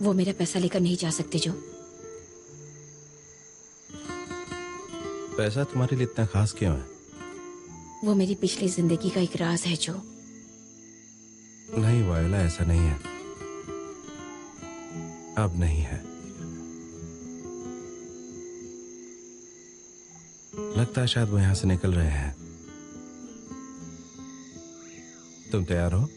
वो मेरा पैसा लेकर नहीं जा सकते जो। पैसा तुम्हारे लिए इतना खास क्यों है? वो मेरी पिछली जिंदगी का एक राज है जो। नहीं वायला, ऐसा नहीं है। अब नहीं है। लगता है शायद वो यहां से निकल रहे हैं। तुम तैयार हो?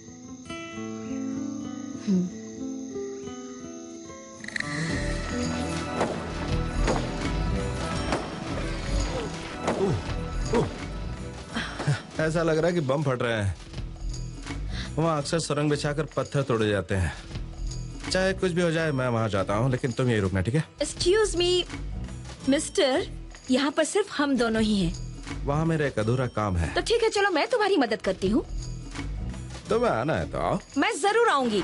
ऐसा लग रहा है कि बम फट रहे हैं। वहां अक्सर सुरंग बिछाकर पत्थर तोड़े जाते हैं। चाहे कुछ भी हो जाए, मैं वहां जाता हूं, लेकिन तुम यही रुकना, ठीक है? एक्सक्यूज मी मिस्टर, यहाँ पर सिर्फ हम दोनों ही हैं। वहां मेरा एक अधूरा काम है। तो ठीक है, चलो मैं तुम्हारी मदद करती हूँ। तुम्हें आना है तो आओ। मैं जरूर आऊंगी।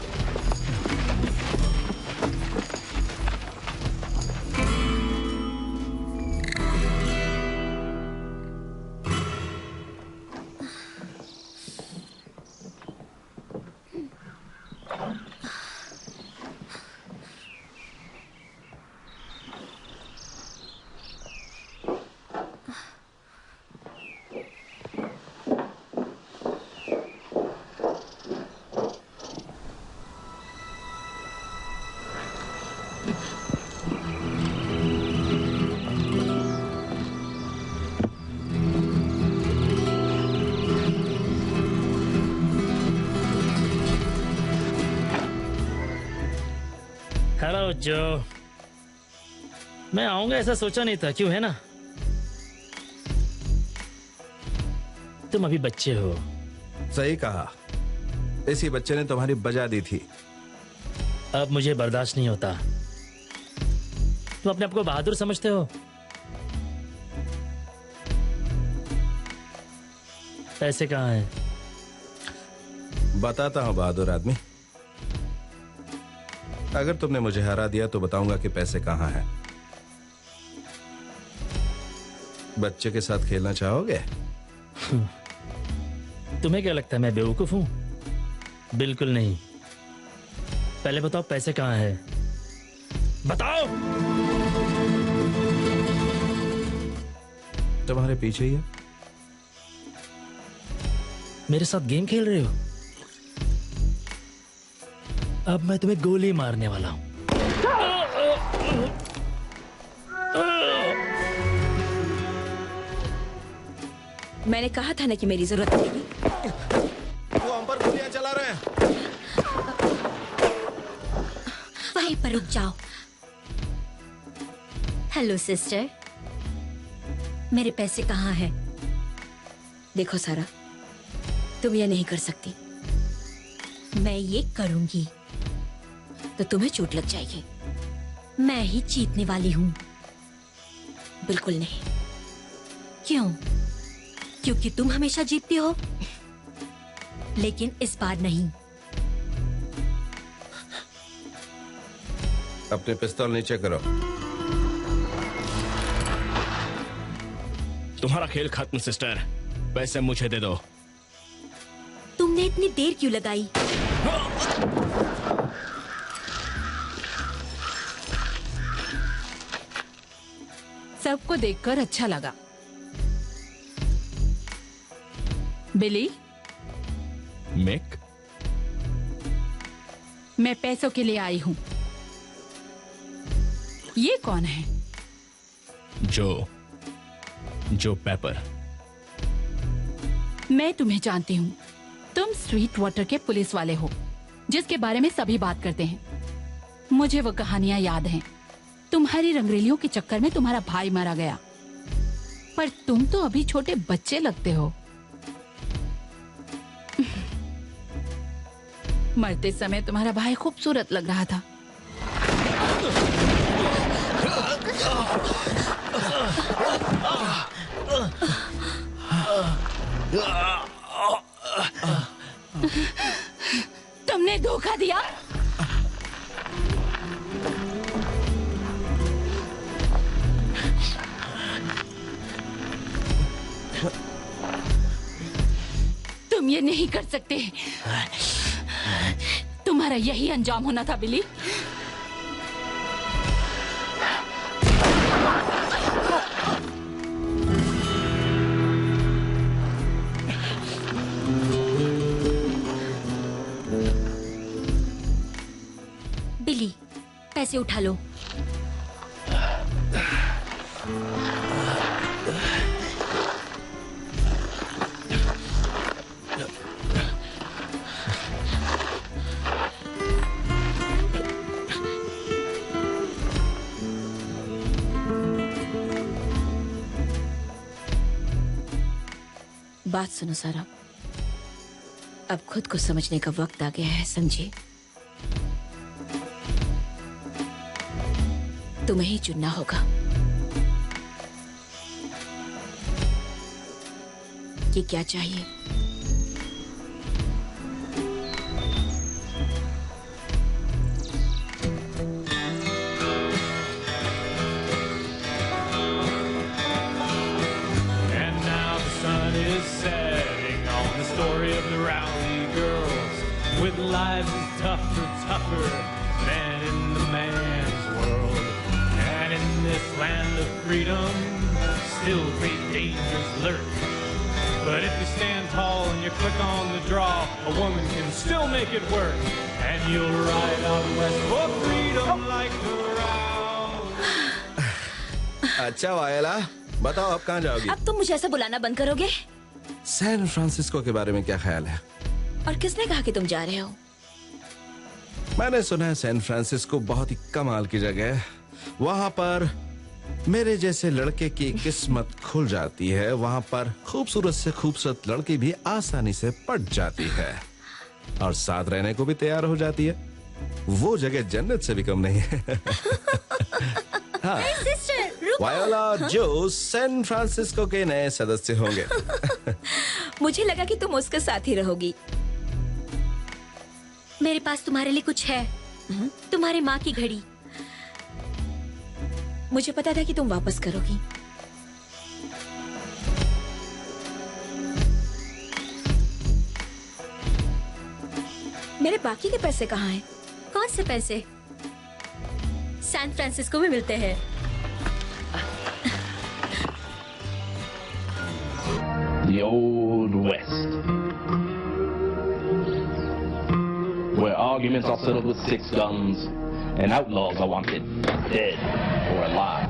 हेलो जो, मैं आऊंगा ऐसा सोचा नहीं था, क्यों है ना? तुम अभी बच्चे हो। सही कहा, इसी बच्चे ने तुम्हारी बजा दी थी। अब मुझे बर्दाश्त नहीं होता। तुम अपने आप को बहादुर समझते हो? पैसे कहाँ हैं? बताता हूँ बहादुर आदमी। अगर तुमने मुझे हरा दिया तो बताऊंगा कि पैसे कहाँ हैं। बच्चे के साथ खेलना चाहोगे? तुम्हें क्या लगता है मैं बेवकूफ हूं? बिल्कुल नहीं। पहले बताओ पैसे कहाँ हैं? बताओ। तुम्हारे पीछे ही है। मेरे साथ गेम खेल रहे हो? अब मैं तुम्हें गोली मारने वाला हूं। मैंने कहा था ना कि मेरी जरूरत पड़ेगी। वो हम पर गोलियां चला रहे हैं। वहीं पर रुक जाओ। हेलो सिस्टर, मेरे पैसे कहाँ हैं? देखो सारा, तुम ये नहीं कर सकती। मैं ये करूंगी तो तुम्हें चोट लग जाएगी। मैं ही जीतने वाली हूँ। बिल्कुल नहीं। क्यों? क्योंकि तुम हमेशा जीतती हो, लेकिन इस बार नहीं। अपने पिस्तौल नीचे करो। तुम्हारा खेल खत्म सिस्टर, पैसे मुझे दे दो। तुमने इतनी देर क्यों लगाई? सबको देखकर अच्छा लगा। बिली, मिक, मैं पैसों के लिए आई हूँ। ये कौन है? जो पेपर। मैं तुम्हें जानती हूँ। तुम स्वीट वाटर के पुलिस वाले हो। जिसके बारे में सभी बात करते हैं। मुझे वो कहानियां याद हैं। तुम्हारी रंगरेलियों के चक्कर में तुम्हारा भाई मारा गया, पर तुम तो अभी छोटे बच्चे लगते हो। मरते समय तुम्हारा भाई खूबसूरत लग रहा था। तुमने धोखा दिया। तुम ये नहीं कर सकते। तुम्हारा यही अंजाम होना था बिली। बिली, पैसे उठा लो। बात सुनो सारा, अब खुद को समझने का वक्त आ गया है, समझे? तुम्हें ही चुनना होगा कि क्या चाहिए। And now the sun is setting on the story of the rowdy girls, with lives as tougher than in the man's world. And in this land of freedom, still great dangers lurk. But if you stand tall and you click on the draw, a woman can still make it work. And you'll ride out west for freedom like a round. अच्छा वायला, बताओ अब कहाँ जाओगी? अब तुम मुझे ऐसा बुलाना बंद करोगे? सैन फ्रांसिस्को के बारे में क्या ख्याल है? और किसने कहा कि तुम जा रहे हो? मैंने सुना है सैन फ्रांसिस्को बहुत ही कमाल की जगह है। वहाँ पर मेरे जैसे लड़के की किस्मत खुल जाती है। वहाँ पर खूबसूरत से खूबसूरत लड़की भी आसानी से पट जाती है और साथ रहने को भी तैयार हो जाती है। वो जगह जन्नत से भी कम नहीं है। हाँ, वायोला और जो सैन फ्रांसिस्को के नए सदस्य होंगे। मुझे लगा कि तुम उसके साथ ही रहोगी। मेरे पास तुम्हारे लिए कुछ है। तुम्हारी माँ की घड़ी। मुझे पता था कि तुम वापस करोगी। मेरे बाकी के पैसे कहाँ हैं? कौन से पैसे? सैन फ्रांसिस्को में मिलते हैं। The Old West, where arguments are settled with 6 guns and outlaws are wanted dead or alive.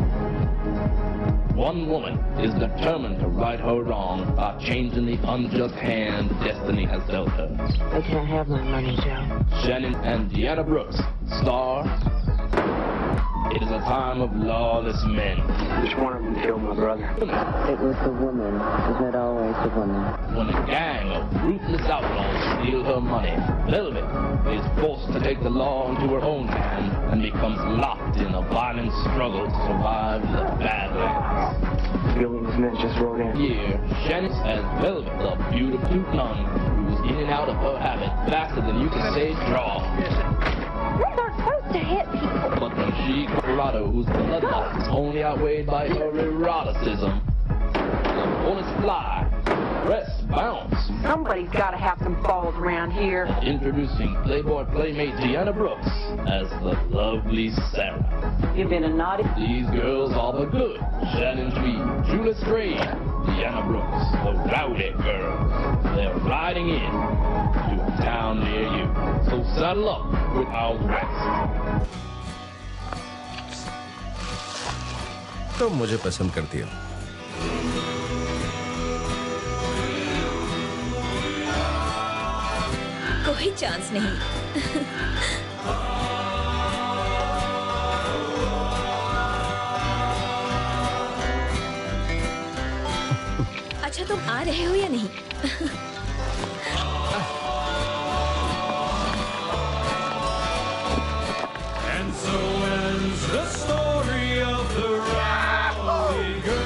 One woman is determined to right her wrong by changing the unjust hand destiny has dealt her. I can't have my money, Joe. Shannon and Deanna Brooks star It Is a Time of Lawless Men. Which one of them killed my brother? It was the woman. Is it always the woman? When a gang of ruthless outlaws steal her money, Velvet is forced to take the law into her own hands and becomes locked in a violent struggle to survive the Badlands. Billy and his men just rode in. Here, Shannon as Velvet, the beautiful nun, who's in and out of her habit faster than you can say draw. We're not supposed to hit people. But when she Colorado, whose bloodlust is only outweighed by her eroticism, bullets fly, breasts bounce. Somebody's got to have some balls around here. Introducing Playboy playmate Deanna Brooks as the lovely Sarah. You've been a naughty. These girls are the good. Shannon Tweed, Julia Strayed, Deanna Brooks, the rowdy girls. They're riding in to a town near you. So saddle up with Out West. तुम मुझे पसंद करती हो। कोई चांस नहीं। अच्छा तुम आ रहे हो या नहीं? And so ends the story of the Rowdy Girl.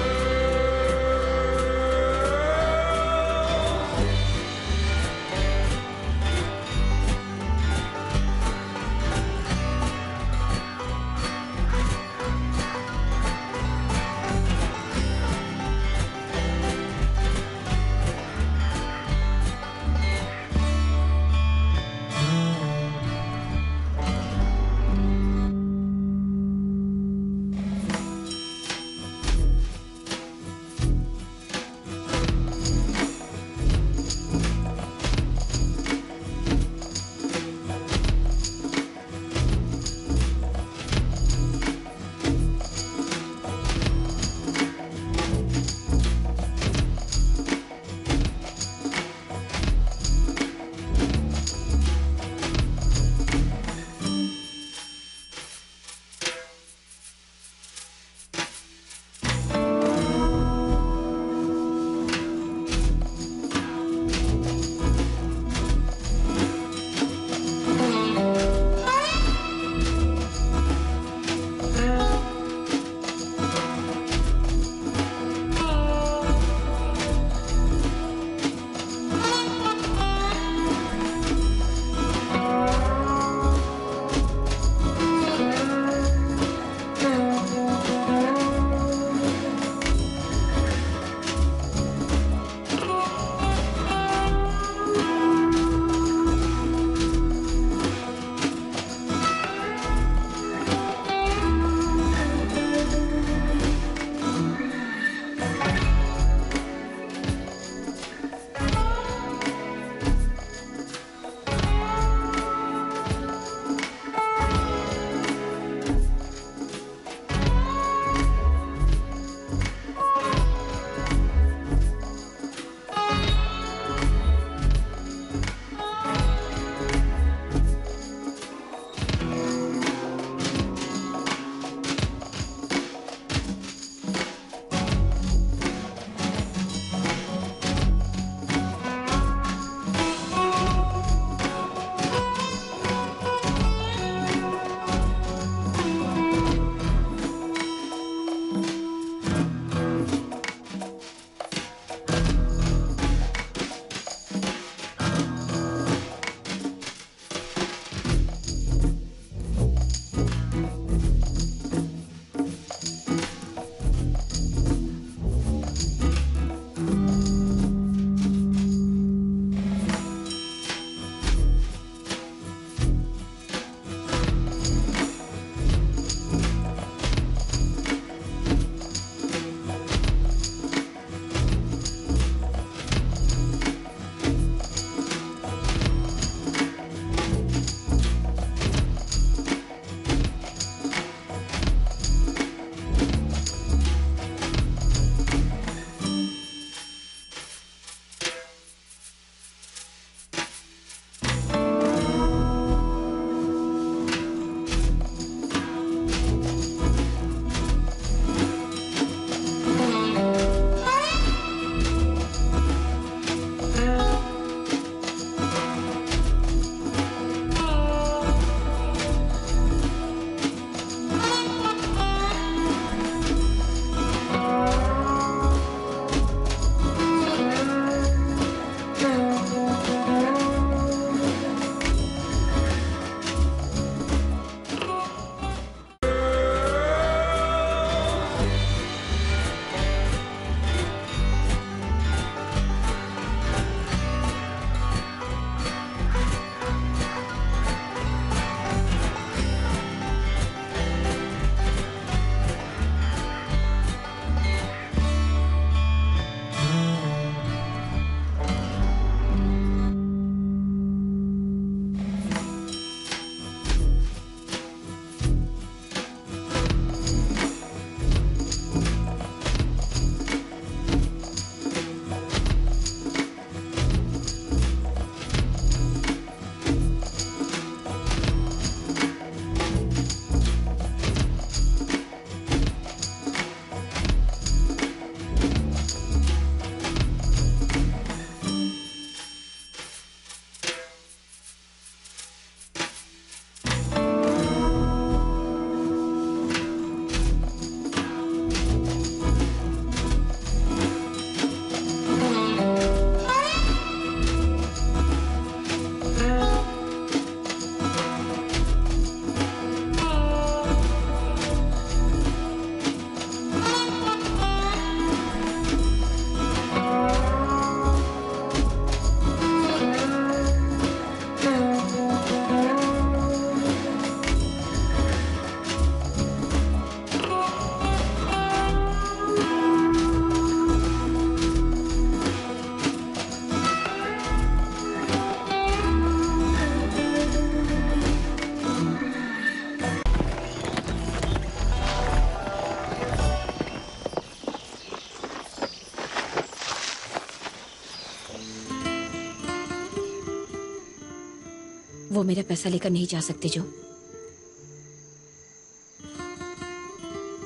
वो मेरा पैसा लेकर नहीं जा सकते जो।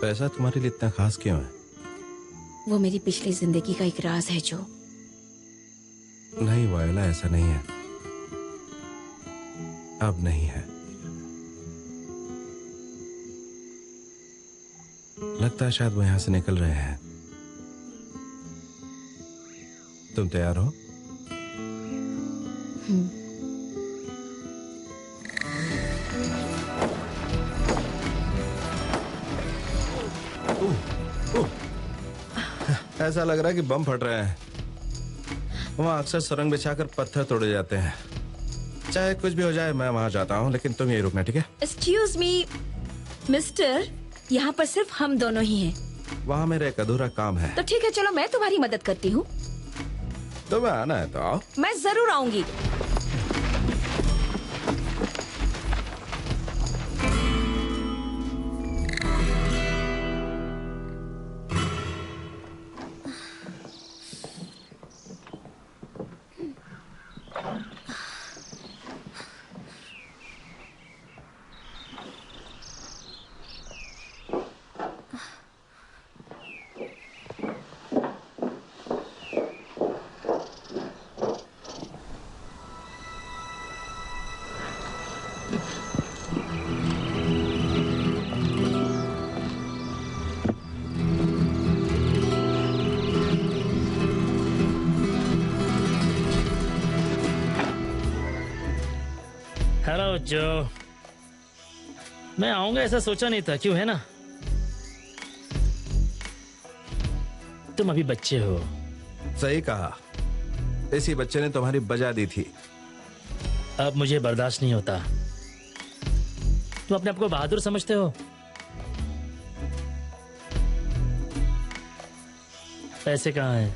पैसा तुम्हारे लिए इतना खास क्यों है? वो मेरी पिछली जिंदगी का एक राज है जो। नहीं वायला, ऐसा नहीं है, अब नहीं है। लगता है शायद वो यहां से निकल रहे हैं। तुम तैयार हो? ऐसा लग रहा है कि बम फट रहे हैं। वहां अक्सर सुरंग बिछाकर पत्थर तोड़े जाते हैं। चाहे कुछ भी हो जाए, मैं वहां जाता हूं, लेकिन तुम यही रुकना, ठीक है? एक्सक्यूज मी मिस्टर, यहाँ पर सिर्फ हम दोनों ही हैं। वहां मेरा एक अधूरा काम है। तो ठीक है, चलो मैं तुम्हारी मदद करती हूँ। तुम्हें आना है तो आओ। मैं जरूर आऊंगी। हेलो जो, मैं आऊंगा ऐसा सोचा नहीं था, क्यों है ना? तुम अभी बच्चे हो। सही कहा, इसी बच्चे ने तुम्हारी बजा दी थी। अब मुझे बर्दाश्त नहीं होता। तुम अपने आप को बहादुर समझते हो? पैसे कहाँ हैं?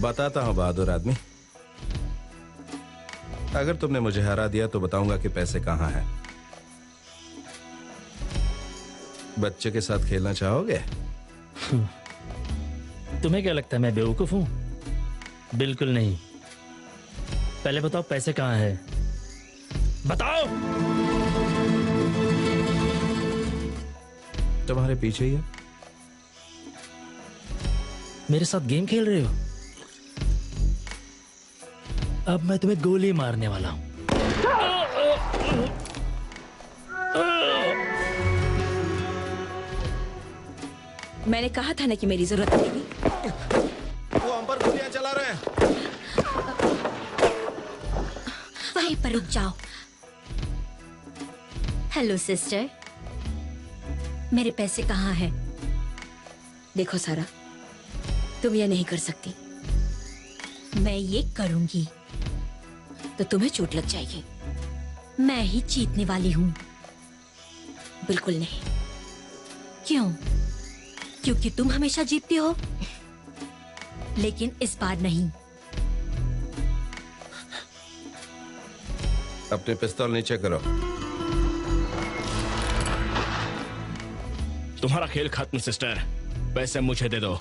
बताता हूँ बहादुर आदमी। अगर तुमने मुझे हरा दिया तो बताऊंगा कि पैसे कहाँ हैं। बच्चे के साथ खेलना चाहोगे? तुम्हें क्या लगता है मैं बेवकूफ हूं? बिल्कुल नहीं। पहले बताओ पैसे कहाँ हैं? बताओ। तुम्हारे पीछे ही है। मेरे साथ गेम खेल रहे हो? अब मैं तुम्हें गोली मारने वाला हूं। मैंने कहा था ना कि मेरी जरूरत पड़ेगी। वो हम पर गोलियां चला रहे हैं। वहीं पर रुक जाओ। हेलो सिस्टर, मेरे पैसे कहाँ हैं? देखो सारा, तुम ये नहीं कर सकती। मैं ये करूंगी तो तुम्हें चोट लग जाएगी। मैं ही जीतने वाली हूँ। बिल्कुल नहीं। क्यों? क्योंकि तुम हमेशा जीतती हो, लेकिन इस बार नहीं। अपने पिस्तौल नीचे करो। तुम्हारा खेल खत्म सिस्टर, पैसे मुझे दे दो।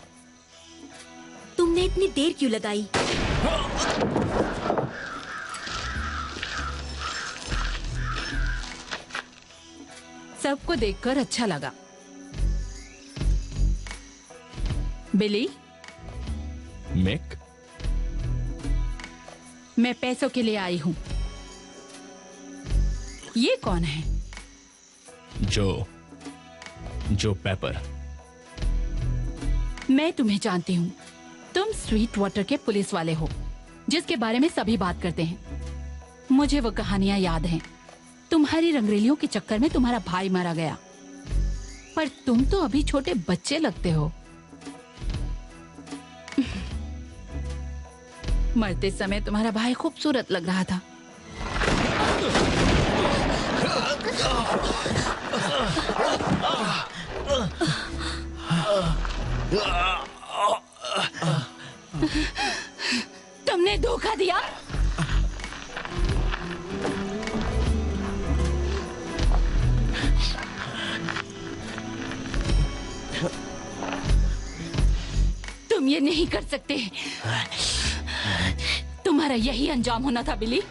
तुमने इतनी देर क्यों लगाई? सबको देखकर अच्छा लगा। बिली, मिक, मैं पैसों के लिए आई हूं। ये कौन है? जो पेपर। मैं तुम्हें जानती हूँ। तुम स्वीट वाटर के पुलिस वाले हो, जिसके बारे में सभी बात करते हैं। मुझे वो कहानियां याद हैं। तुम्हारी रंगरेलियों के चक्कर में तुम्हारा भाई मारा गया, पर तुम तो अभी छोटे बच्चे लगते हो। मरते समय तुम्हारा भाई खूबसूरत लग रहा था। तुमने धोखा दिया। तुम ये नहीं कर सकते। तुम्हारा यही अंजाम होना था बिली।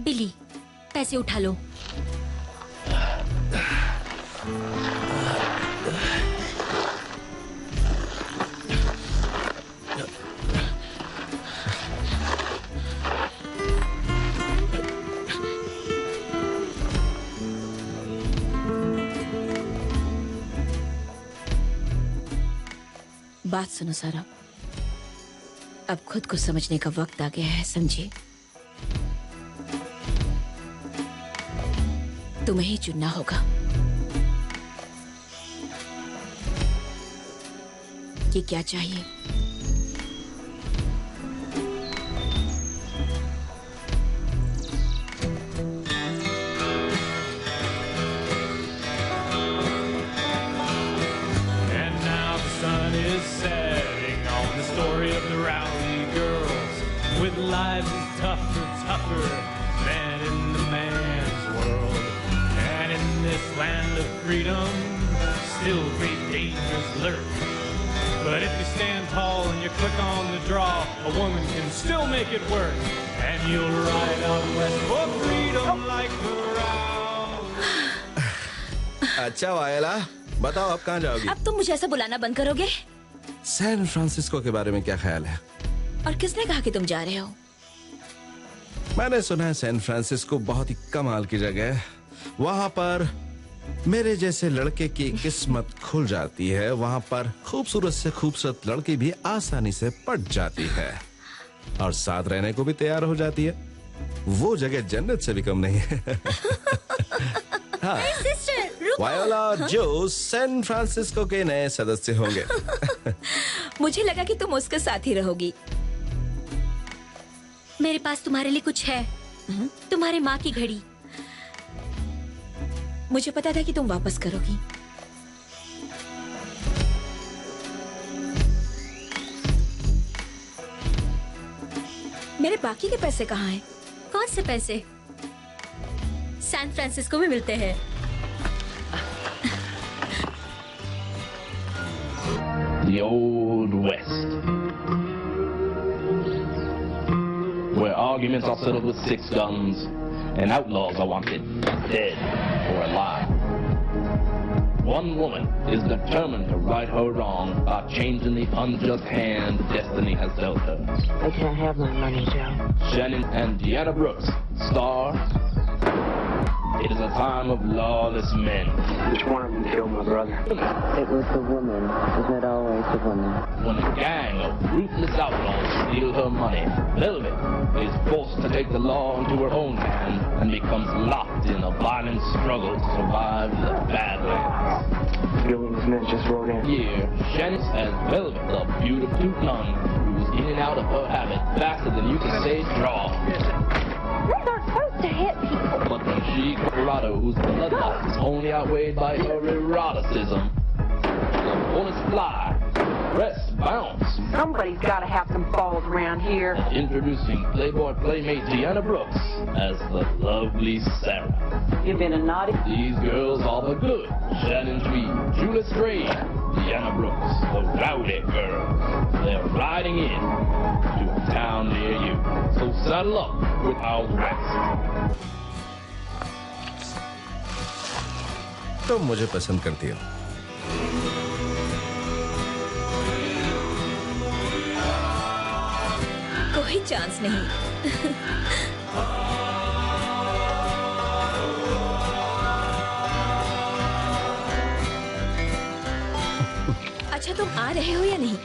बिली, पैसे उठा लो। बात सुनो सारा, अब खुद को समझने का वक्त आ गया है, समझे? तुम्हें ही चुनना होगा कि क्या चाहिए। Setting on the story of the rowdy girls with lives as tougher than in the man's world. And in this land of freedom, still great dangers lurk. But if you stand tall and you click on the draw, a woman can still make it work. And you'll ride out west for freedom like the round. अच्छा वायला, बताओ अब कहाँ जाओगी? अब तुम मुझे ऐसा बुलाना बंद करोगे? सैन फ्रांसिस्को के बारे में क्या ख्याल है? और किसने कहा कि तुम जा रहे हो? मैंने सुना है सैन फ्रांसिस्को बहुत ही कमाल की जगह है। वहां पर मेरे जैसे लड़के की किस्मत खुल जाती है। वहां पर खूबसूरत से खूबसूरत लड़की भी आसानी से पट जाती है और साथ रहने को भी तैयार हो जाती है। वो जगह जन्नत से भी कम नहीं है। हाँ। वायोला और जो सैन फ्रांसिस्को के नए सदस्य होंगे। मुझे लगा कि तुम उसके साथ ही रहोगी। मेरे पास तुम्हारे लिए कुछ है। तुम्हारे माँ की घड़ी। मुझे पता था कि तुम वापस करोगी। मेरे बाकी के पैसे कहाँ हैं? कौन से पैसे? सैन फ्रांसिस्को में मिलते हैं। The Old West, where arguments are settled with 6 guns and outlaws are wanted dead or alive. One woman is determined to right her wrong by changing the unjust hand destiny has dealt her. I can't have my money, Joe. Shannon and Deanna Brooks star It is a time of lawless men. Which one of them killed my brother? It was the woman. Isn't it always the woman? When a gang of ruthless outlaws steal her money, Velvet is forced to take the law into her own hands and becomes locked in a violent struggle to survive the Badlands. Billings men just rode in. Here, Shannon as Velvet, the beautiful nun, who's in and out of her habit faster than you can say draw. Women aren't supposed to hit people. But when she Colorado, whose bloodlust is only outweighed by her eroticism, the bullets fly, press, bounce. Somebody's got to have some balls around here. Introducing Playboy playmate Deanna Brooks as the lovely Sarah. You've been a naughty. These girls are the good. Shannon Tweed, Julia Strayed, Deanna Brooks, the rowdy girls. They're riding in to a town near you. So saddle up with Out West. तुम मुझे पसंद करती हो। कोई चांस नहीं। अच्छा तुम आ रहे हो या नहीं?